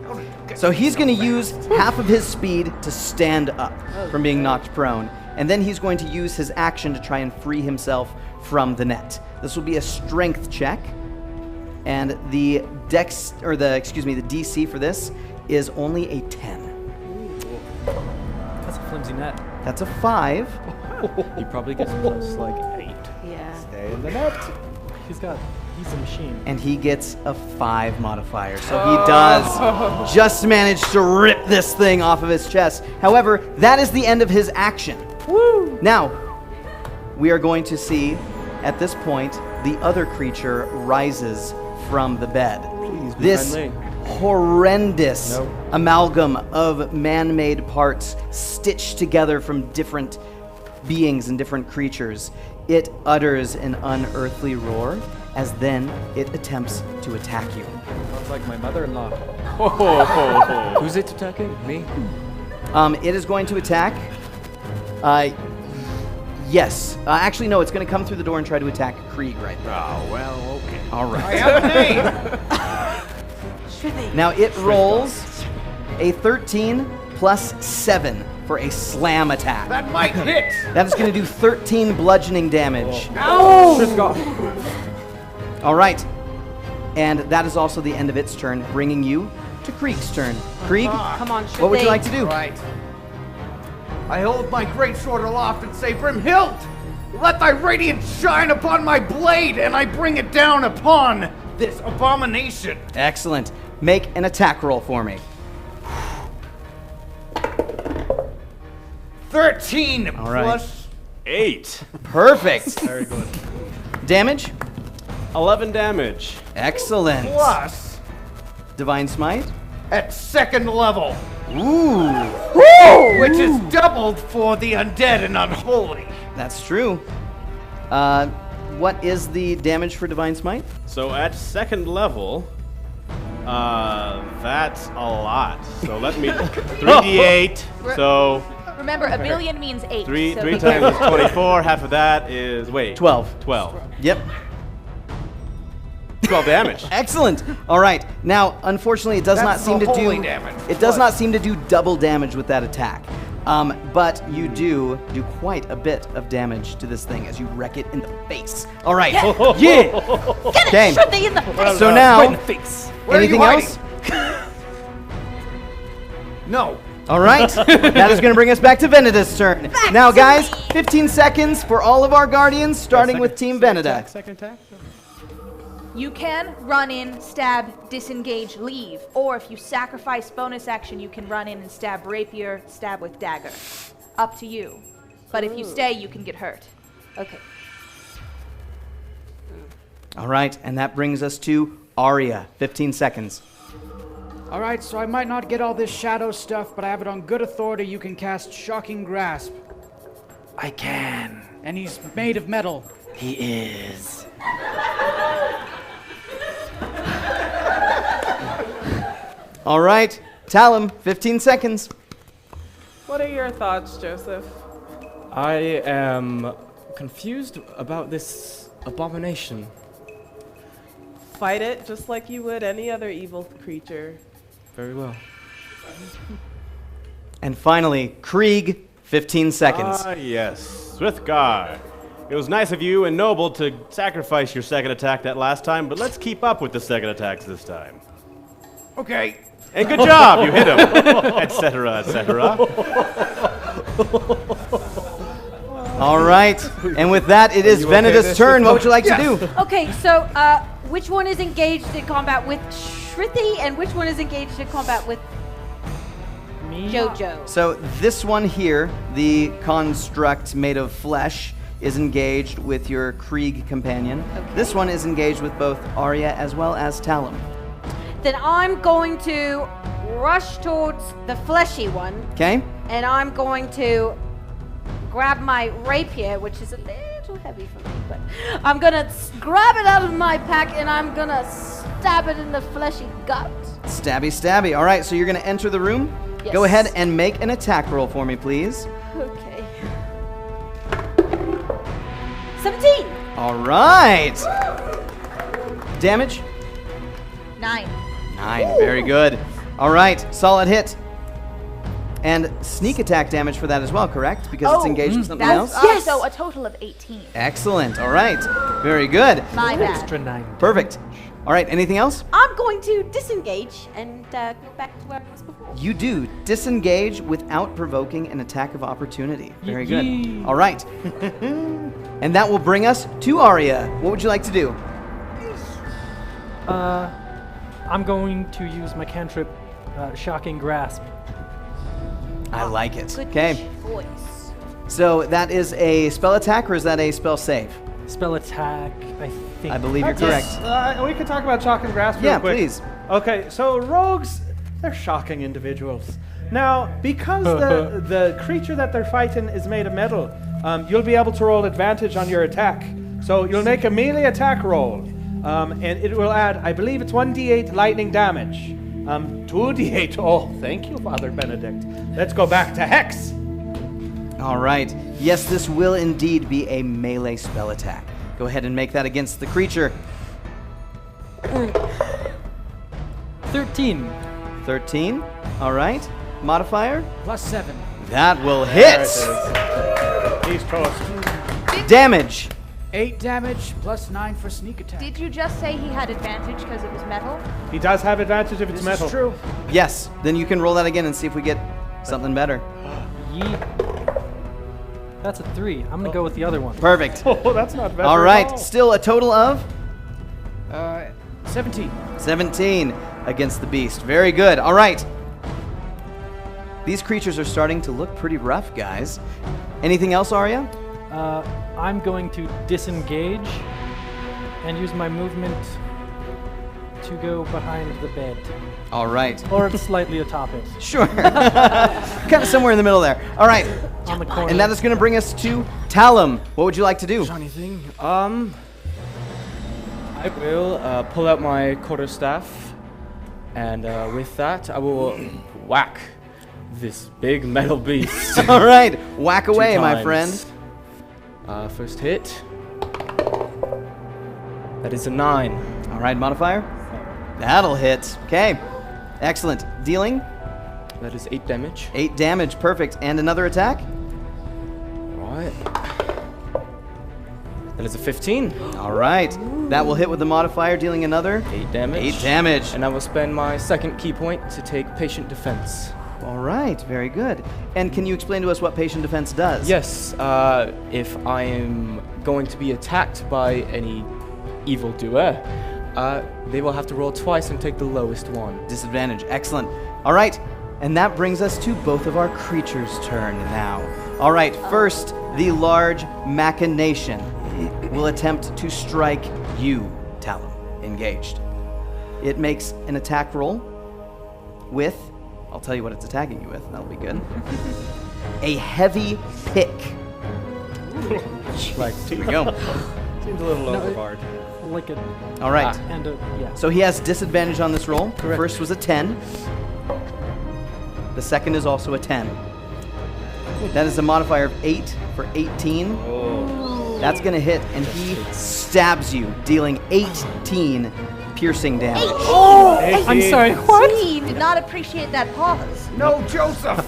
So he's going to use half of his speed to stand up from being knocked prone, and then he's going to use his action to try and free himself from the net. This will be a strength check, and the the DC for this is only a 10. That's a flimsy net. That's a 5. He probably gets plus like 8. Yeah. Stay in the net. He's a machine. And he gets a 5 modifier. So he does just manage to rip this thing off of his chest. However, that is the end of his action. Woo! Now, we are going to see, at this point, the other creature rises from the bed. Please be This friendly. horrendous Nope. amalgam of man-made parts stitched together from different beings and different creatures it utters an unearthly roar as then it attempts to attack you. Sounds like my mother-in-law. Oh, Who's it attacking? Me? It is going to attack. Yes. Actually, no, it's going to come through the door and try to attack Krieg right there. Oh, well, okay. All right. I have a name. Now it rolls a 13 plus 7 for a slam attack. That might hit. That is going to do 13 bludgeoning damage. All right. And that is also the end of its turn, bringing you to Krieg's turn. Krieg, Come on, what would you like to do? Right. I hold my great sword aloft and say, Brimhild, let thy radiance shine upon my blade, and I bring it down upon this abomination. Excellent. Make an attack roll for me. 13 All right. plus 8. Perfect. Very good. Damage? 11 damage. Excellent. plus Divine Smite? at second level, Ooh. which is doubled for the undead and unholy. That's true. What is the damage for Divine Smite? So at second level, that's a lot. So let me 3d8. So Remember, a billion means 8. three so times is 24. Half of that is 12. 12. Yep. 12 damage. Excellent. All right. Now, unfortunately, it does not That's seem the to holy do damage. It does not seem to do double damage with that attack. But you do quite a bit of damage to this thing as you wreck it in the face. All right. Yeah. Yeah. Get it! Shoot thee in the face! So now, Right in the face. Where are you anything else? No. All right. That is going to bring us back to Veneta's turn. Now, guys, 15 seconds for all of our guardians, starting with Team Veneta. Second attack? You can run in, stab, disengage, leave. Or if you sacrifice bonus action, you can run in and stab rapier, stab with dagger. Up to you. But if you stay, you can get hurt. Okay. All right. And that brings us to Arya. 15 seconds. All right, so I might not get all this shadow stuff, but I have it on good authority you can cast Shocking Grasp. I can. And he's made of metal. He is. All right. Talum, 15 seconds. What are your thoughts, Joseph? I am confused about this abomination. Fight it just like you would any other evil creature. Very well. And finally, Krieg, 15 seconds. Ah, yes. Srithgar. It was nice of you and noble to sacrifice your second attack that last time, but let's keep up with the second attacks this time. Okay. And good job, you hit him, etc., etc. All right. And with that, it is Veneta's turn. What would you like to do? Okay, so which one is engaged in combat with Shrithi, and which one is engaged in combat with Jojo? So this one here, the construct made of flesh, is engaged with your Krieg companion. Okay. This one is engaged with both Arya as well as Talum. Then I'm going to rush towards the fleshy one, Okay? and I'm going to grab my rapier, which is a little heavy for me, but I'm gonna grab it out of my pack and I'm gonna stab it in the fleshy gut. Stabby, stabby. All right, so you're going to enter the room. Yes. Go ahead and make an attack roll for me, please. Okay. 17. All right. Damage? 9. 9. Very good. All right, solid hit. And sneak attack damage for that as well, correct? Because it's engaged with something else? Yes! So a total of 18. Excellent. All right. Very good. My bad. Extra 9. Perfect. All right, anything else? I'm going to disengage and go back to where I was before. You do disengage without provoking an attack of opportunity. Very good. Yee. All right. And that will bring us to Arya. What would you like to do? I'm going to use my cantrip, Shocking Grasp. I like it. Good Okay. choice. So that is a spell attack, or is that a spell save? Spell attack, I think. I believe you're Yes. correct. We could talk about shock and grasp real Yeah, quick. please. Okay, so rogues, they're shocking individuals. Now, because the creature that they're fighting is made of metal, you'll be able to roll advantage on your attack. So you'll make a melee attack roll, and it will add, I believe it's 1d8 lightning damage. 2d8. Oh, thank you, Father Benedict. Let's go back to Hex. All right. Yes, this will indeed be a melee spell attack. Go ahead and make that against the creature. 13. 13. All right. Modifier? +7. That will hit. He's toast. Damage. 8 damage +9 for sneak attack. Did you just say he had advantage because it was metal? He does have advantage if it's This metal. is true. Yes. Then you can roll that again and see if we get something better. That's a 3. I'm gonna go with the other one. Perfect. Oh, that's not bad. All right. Still a total of 17. 17 against the beast. Very good. All right. These creatures are starting to look pretty rough, guys. Anything else, Arya? I'm going to disengage and use my movement to go behind the bed. All right. Or slightly atop it. Sure. Kind of somewhere in the middle there. All right. On the corner. And that is going to bring us to Talum. What would you like to do? Anything? I will pull out my quarterstaff, and with that, I will whack this big metal beast. All right. Whack 2 away, my times. friend. First hit. That is a 9. All right, modifier. That'll hit. Okay. Excellent. Dealing That is 8 damage. 8 damage. Perfect. And another attack. Right. That is a 15. All right. That will hit with the modifier, dealing another 8 damage. 8 damage. And I will spend my second key point to take patient defense. All right. Very good. And can you explain to us what patient defense does? Yes, if I am going to be attacked by any evildoer, they will have to roll twice and take the lowest one. Disadvantage. Excellent. All right. And that brings us to both of our creatures' turn now. All right. First, the large machination will attempt to strike you, Talon. Engaged. It makes an attack roll with, I'll tell you what it's attacking you with. That'll be good. A heavy pick. Like, Here we go. seems a little overboard. Like a All right. and a yeah. So he has disadvantage on this roll. Correct. First was a 10. The second is also a 10. That is a modifier of 8 for 18. That's going to hit, and he stabs you, dealing 18 piercing damage. I'm sorry. What? He did not appreciate that pause. No, Joseph!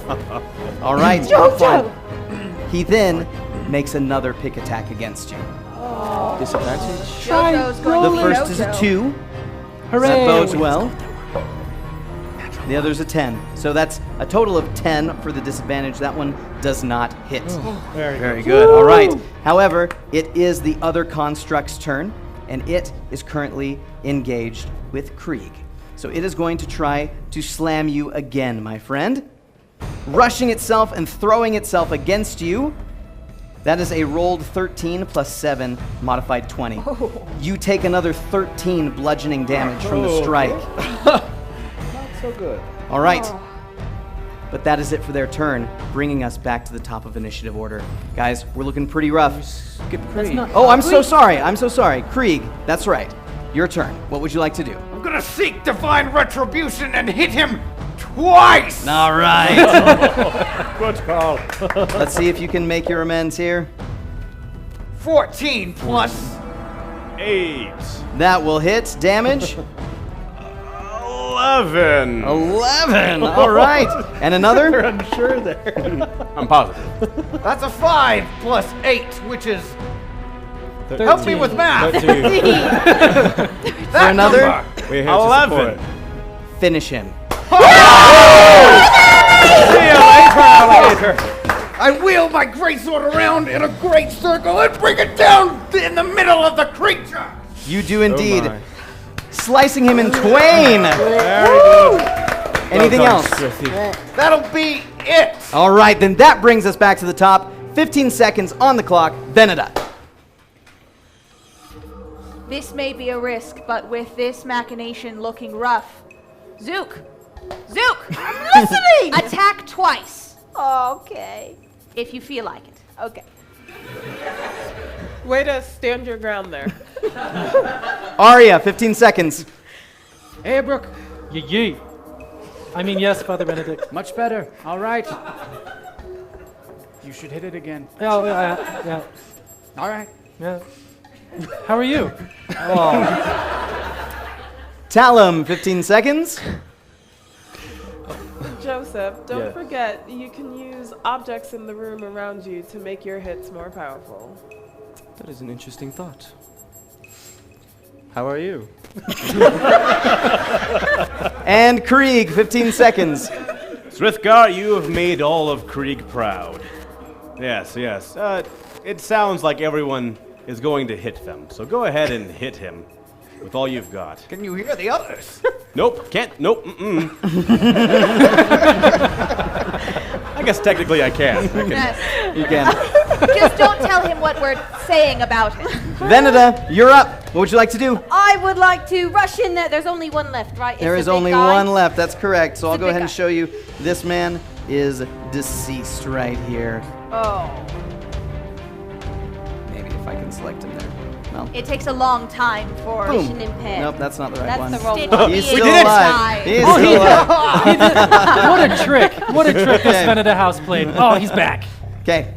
All right. Fine. He then makes another pick attack against you. Disadvantage. Jojo's going The to be first is a Jojo. 2. Hooray! That bodes well. The other's a 10. So that's a total of 10 for the disadvantage. That one does not hit. Very good. All right. However, it is the other construct's turn, and it is currently engaged with Krieg. So it is going to try to slam you again, my friend. Rushing itself and throwing itself against you. That is a rolled 13 plus 7, modified 20. You take another 13 bludgeoning damage from the strike. So good. All right. But that is it for their turn, bringing us back to the top of initiative order. Guys, we're looking pretty rough. Skip Krieg. Oh, I'm so sorry. I'm so sorry. Krieg, that's right. Your turn. What would you like to do? I'm gonna seek divine retribution and hit him twice! All right. Good call. Let's see if you can make your amends here. 14 plus 8. That will hit. Damage? 11. 11. All right. And another? You're unsure there. I'm positive. That's a 5 plus 8, which is. 13. Help me with math! 13. That another? number. We're here 11. to Finish him. I wheel my greatsword around in a great circle and bring it down in the middle of the creature! You do indeed. my. Slicing him in twain. Anything Well done, else? Smithy. That'll be it! All right, then that brings us back to the top. 15 seconds on the clock. Veneda. This may be a risk, but with this machination looking rough. Zook! Zook! I'm listening! Attack twice, Okay. if you feel like it. Okay. Way to stand your ground there. Arya, 15 seconds. Abruk, Yee. I mean, yes, Father Benedict. much better. All right. You should hit it again. Oh, yeah. All right. Yeah. How are you? Talum, 15 seconds. Joseph, don't forget, you can use objects in the room around you to make your hits more powerful. That is an interesting thought. How are you? And Krieg, 15 seconds. Srithgar, you have made all of Krieg proud. Yes. It sounds like everyone is going to hit them, so go ahead and hit him with all you've got. Can you hear the others? Nope, can't. Nope. I guess technically I can. Yes. You can. Just don't tell him what we're saying about him. Veneda, you're up. What would you like to do? I would like to rush in there. There's only one left, right? There It's is the big only guy. one left. That's correct. So I'll the go big ahead and guy. show you. This man is deceased right here. Oh. Maybe if I can select him there. No. It takes a long time for Boom. Vision impaired. Nope, that's not the right That's one. the wrong Stitch one. me He's in still the alive. side. He is still alive. What a trick. What a trick this Veneta house played. Oh, he's back. Okay.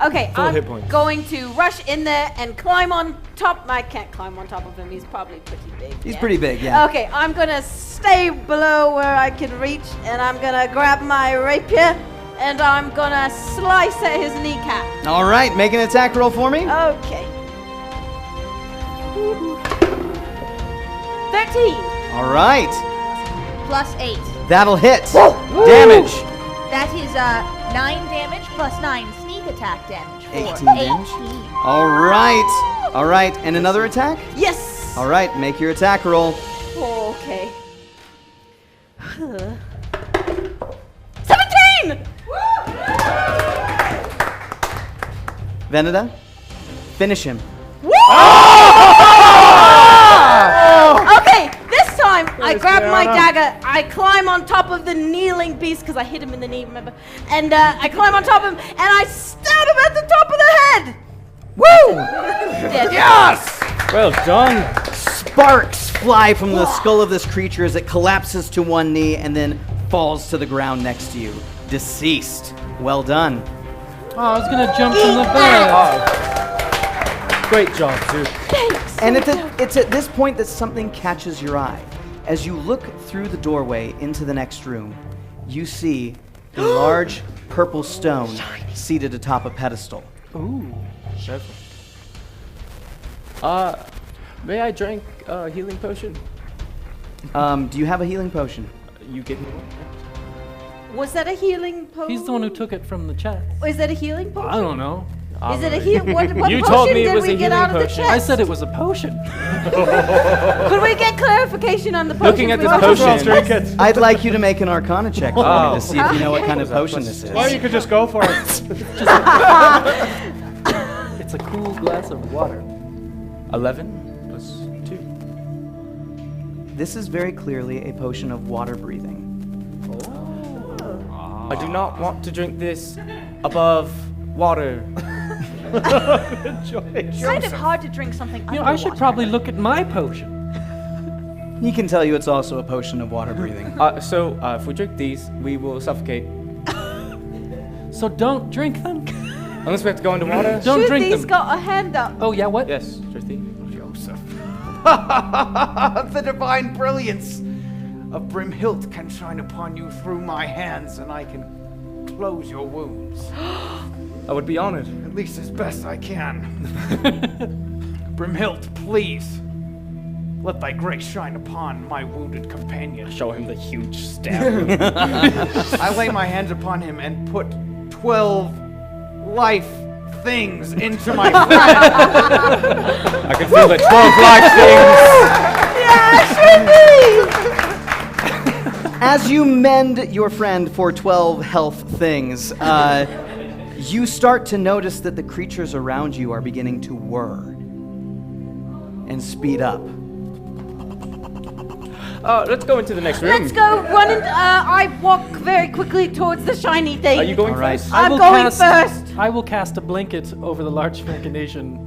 Okay, Full I'm hit points. going to rush in there and climb on top. I can't climb on top of him. He's probably pretty big. He's yeah? pretty big, yeah. Okay, I'm gonna stay below where I can reach, and I'm gonna grab my rapier, and I'm gonna slice at his kneecap. All right, make an attack roll for me. Okay. 13. All right. Plus 8. That'll hit. Damage. That is 9 damage plus 9 sneak attack damage. For 18 damage. All right. All right, and another attack? Yes. All right, make your attack roll. Okay. 17. Veneda, finish him. Okay, this time I grab my dagger, I climb on top of the kneeling beast, because I hit him in the knee, remember? And I climb on top of him, and I stab him at the top of the head! Woo! Yes! Well done. Sparks fly from the skull of this creature as it collapses to one knee and then falls to the ground next to you. Deceased. Well done. Oh, I was gonna jump from the bed. Great job, dude. And it's at this point that something catches your eye. As you look through the doorway into the next room, you see a large purple stone seated atop a pedestal. Ooh. May I drink a healing potion? Do you have a healing potion? You give me one. Was that a healing potion? He's the one who took it from the chest. Is that a healing potion? I don't know. Is it a healing? What You potion told me it did was we a get healing out of the potion. chest? I said it was a potion. Could we get clarification on the potion? Looking at this potion. I'd like you to make an Arcana check for me to see if you know what kind of potion this is. Or you could just go for it. It's a cool glass of water. 11 plus 2. This is very clearly a potion of water breathing. I do not want to drink this above water. It's kind of hard to drink something You know, I should probably look at my potion. He can tell you it's also a potion of water breathing. So if we drink these, we will suffocate. So don't drink them. Unless we have to go into water. Don't drink Shruti's them. got a hand up. Oh yeah, what? Yes, Shruti. Joseph. The divine brilliance of Brimhild can shine upon you through my hands, and I can close your wounds. I would be honored. At least as best I can. Brimhild, please. Let thy grace shine upon my wounded companion. Show him the huge stab. I lay my hands upon him and put 12 life things into my friend. I can feel the 12 life things. As you mend your friend for 12 health things, you start to notice that the creatures around you are beginning to whir and speed up. Let's go into the next room. Let's go run and I walk very quickly towards the shiny thing. Are you going All right. first? I'm going first. I will cast a blanket over the large machination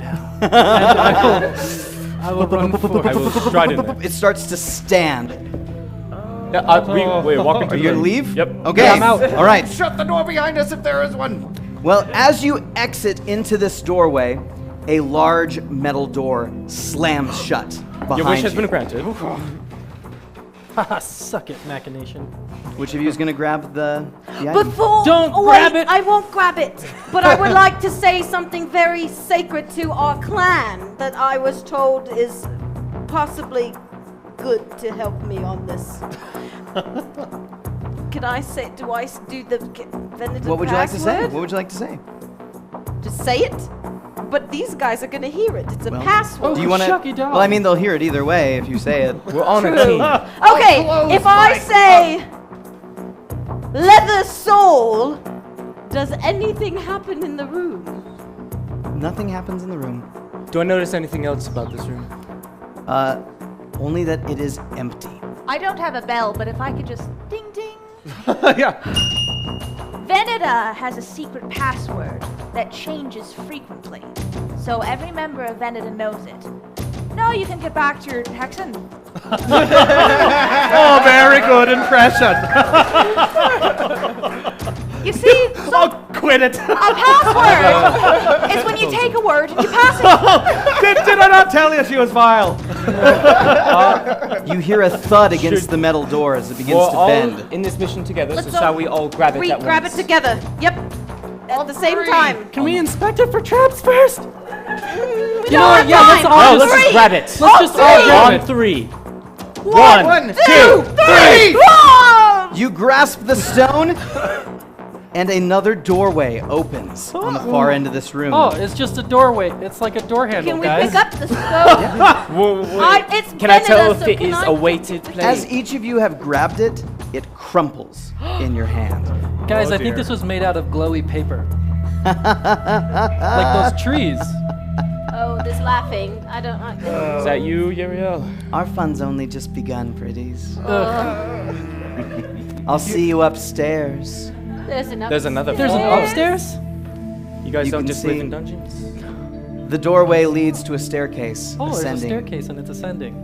now. And I will run forward. I will stride in there. It starts to stand. We're walking to Are you gonna leave? Yep. Okay. Yeah, I'm out. All right. Shut the door behind us if there is one. Well, as you exit into this doorway, a large metal door slams shut behind Your wish has you. been granted. Haha, suck it, machination. Which of you is going to grab the item? Before, Don't oh, grab wait, it. I won't grab it. But I would like to say something very sacred to our clan that I was told is possibly good to help me on this. Can I say? Do I do the Venator What would you like to say? password? What would you like to say? Just say it. But these guys are gonna hear it. It's a Well, password. Do you want to? shucky dog. Well, I mean, they'll hear it either way if you say it. We're on a team. Okay, if I say leather soul, does anything happen in the room? Nothing happens in the room. Do I notice anything else about this room? Only that it is empty. I don't have a bell, but if I could just ding ding. Yeah. Veneta has a secret password that changes frequently, so every member of Veneta knows it. Now you can get back to your hexen. Oh, very good impression. You see, so Oh, quit it. a password is when you take a word and you pass it. Did I not tell you she was vile? You hear a thud against the metal door as it begins We're to all bend. in this mission together, Let's so shall we all grab it We at grab once? it together. Yep. At the same time. Can we inspect it for traps first? We You don't know what? have Yeah, let's time. all No, let's just just grab it. Let's just all grab On it. 3. One, two, three. Whoa! You grasp the stone, and another doorway opens on the far end of this room. Oh, it's just a doorway. It's like a door handle, Can we guys. pick up the stone? It's Can I tell Veneta, if so it can is I- a weighted plate? As each of you have grabbed it, it crumples in your hand. Guys, Oh, I think dear. this was made out of glowy paper. Like those trees. Oh, this laughing. I don't. Is that you, Uriel? Our fun's only just begun, pretties. Ugh. I'll see you upstairs. There's another. There's another There's an floor. upstairs? You guys You don't can just see- live in dungeons? The doorway leads to a staircase Oh, there's a ascending. staircase and it's ascending.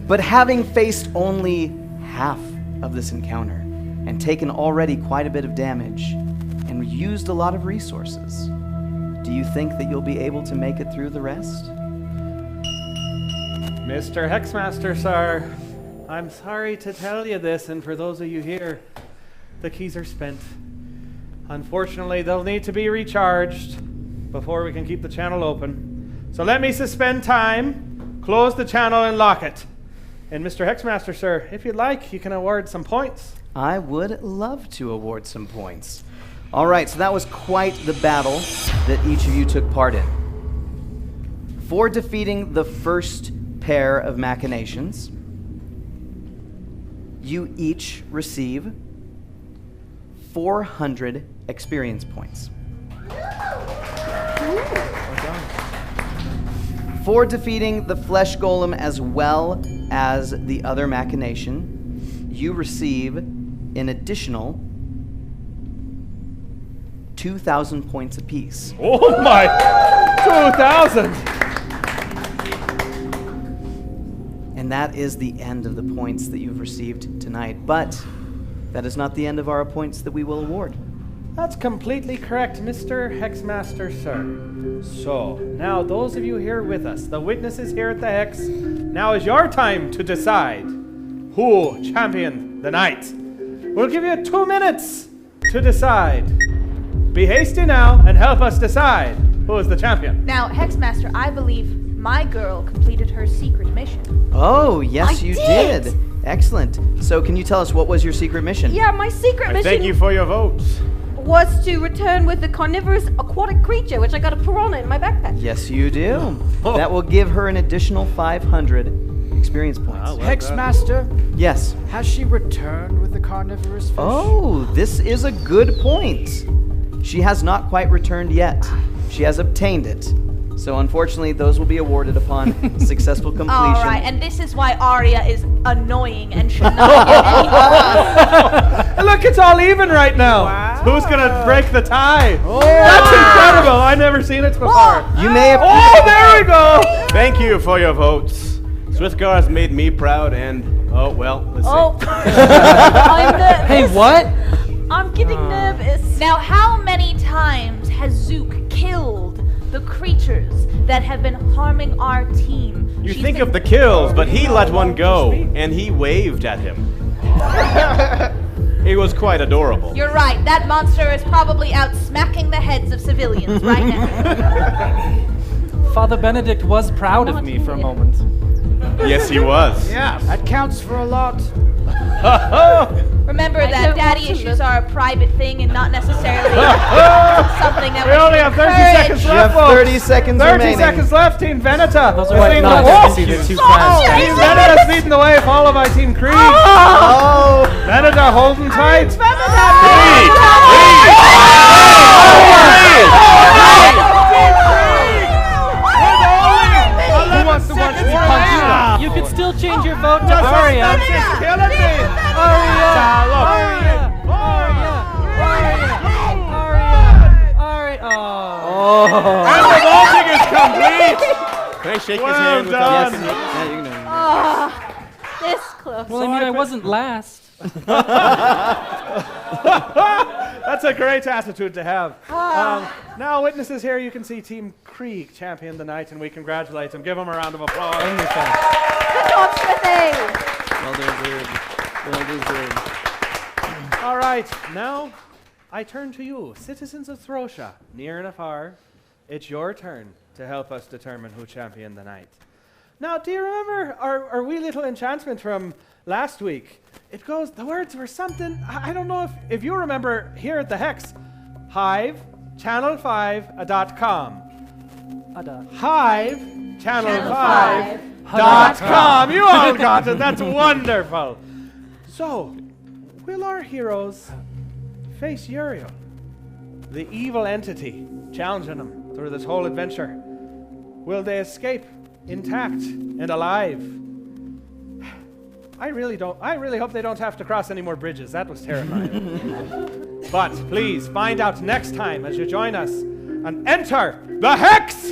But having faced only half of this encounter and taken already quite a bit of damage and used a lot of resources, do you think that you'll be able to make it through the rest? Mr. Hexmaster, sir, I'm sorry to tell you this, and for those of you here, the keys are spent. Unfortunately, they'll need to be recharged before we can keep the channel open. So let me suspend time, close the channel, and lock it. And Mr. Hexmaster, sir, if you'd like, you can award some points. I would love to award some points. All right, so that was quite the battle that each of you took part in. For defeating the first pair of machinations, you each receive 400 experience points. For defeating the flesh golem as well as the other machination, you receive an additional 2,000 points apiece. Oh my! 2,000! And that is the end of the points that you've received tonight. But that is not the end of our points that we will award. That's completely correct, Mr. Hexmaster, sir. So, now those of you here with us, the witnesses here at the Hex, now is your time to decide who championed the night. We'll give you 2 minutes to decide. Be hasty now and help us decide who is the champion. Now, Hexmaster, I believe my girl completed her secret mission. Oh, yes, I you did. did. Excellent. So can you tell us what was your secret mission? Yeah, my secret mission Thank you for your votes. was to return with the carnivorous aquatic creature, which I got a piranha in my backpack. Yes, you do. That will give her an additional 500 experience points. Hexmaster, Yes. has she returned with the carnivorous fish? Oh, this is a good point. She has not quite returned yet. She has obtained it. So unfortunately, those will be awarded upon successful completion. All right, and this is why Arya is annoying and should not get any points. Look, it's all even right now. Who's gonna break the tie? That's incredible! I've never seen it before. You may have. Oh, there we go! Thank you for your votes. Swithgar has made me proud, and oh well. Let's Oh, see. I'm nervous. Hey, what? I'm getting nervous. Now, how many times has Zook killed the creatures that have been harming our team? You She's think been- of the kills, but he let one go, and he waved at him. He was quite adorable. You're right. That monster is probably out smacking the heads of civilians right now. Father Benedict was proud of me for a moment. Yes, he was. Yes. That counts for a lot. Remember I that don't daddy want to issues look- are a private thing and not necessarily something that We we only should have 30 encourage. seconds You left, have folks. 30 seconds 30 remaining. seconds left, Team Veneta. Those is are leading not the way. see the two clans. Team Veneta's leading the way, followed by Team Krieg. Oh! Veneta holding tight. Who wants to watch me punch you? You could still change your vote to Aria. Killing me. Aria. And the voting is complete! Can I shake his hand without done. Yeah, you can do it. This close. Well, I mean, I wasn't last. That's a great attitude to have. Now, witnesses here, you can see Team Krieg champion the night, and we congratulate them. Give them a round of applause. Good job, Smithy. Well deserved. Well deserved. All right, now I turn to you, citizens of Throsha, near and afar. It's your turn to help us determine who championed the night. Now, do you remember our wee little enchantment from last week? It goes, the words were something, I don't know if you remember here at the Hex, Hive, channel5.com. Hive, channel5.com. You all got it, that's wonderful. So, will our heroes face Uriel, the evil entity challenging them through this whole adventure? Will they escape intact and alive? I really hope they don't have to cross any more bridges. That was terrifying. But please find out next time as you join us and enter the Hex!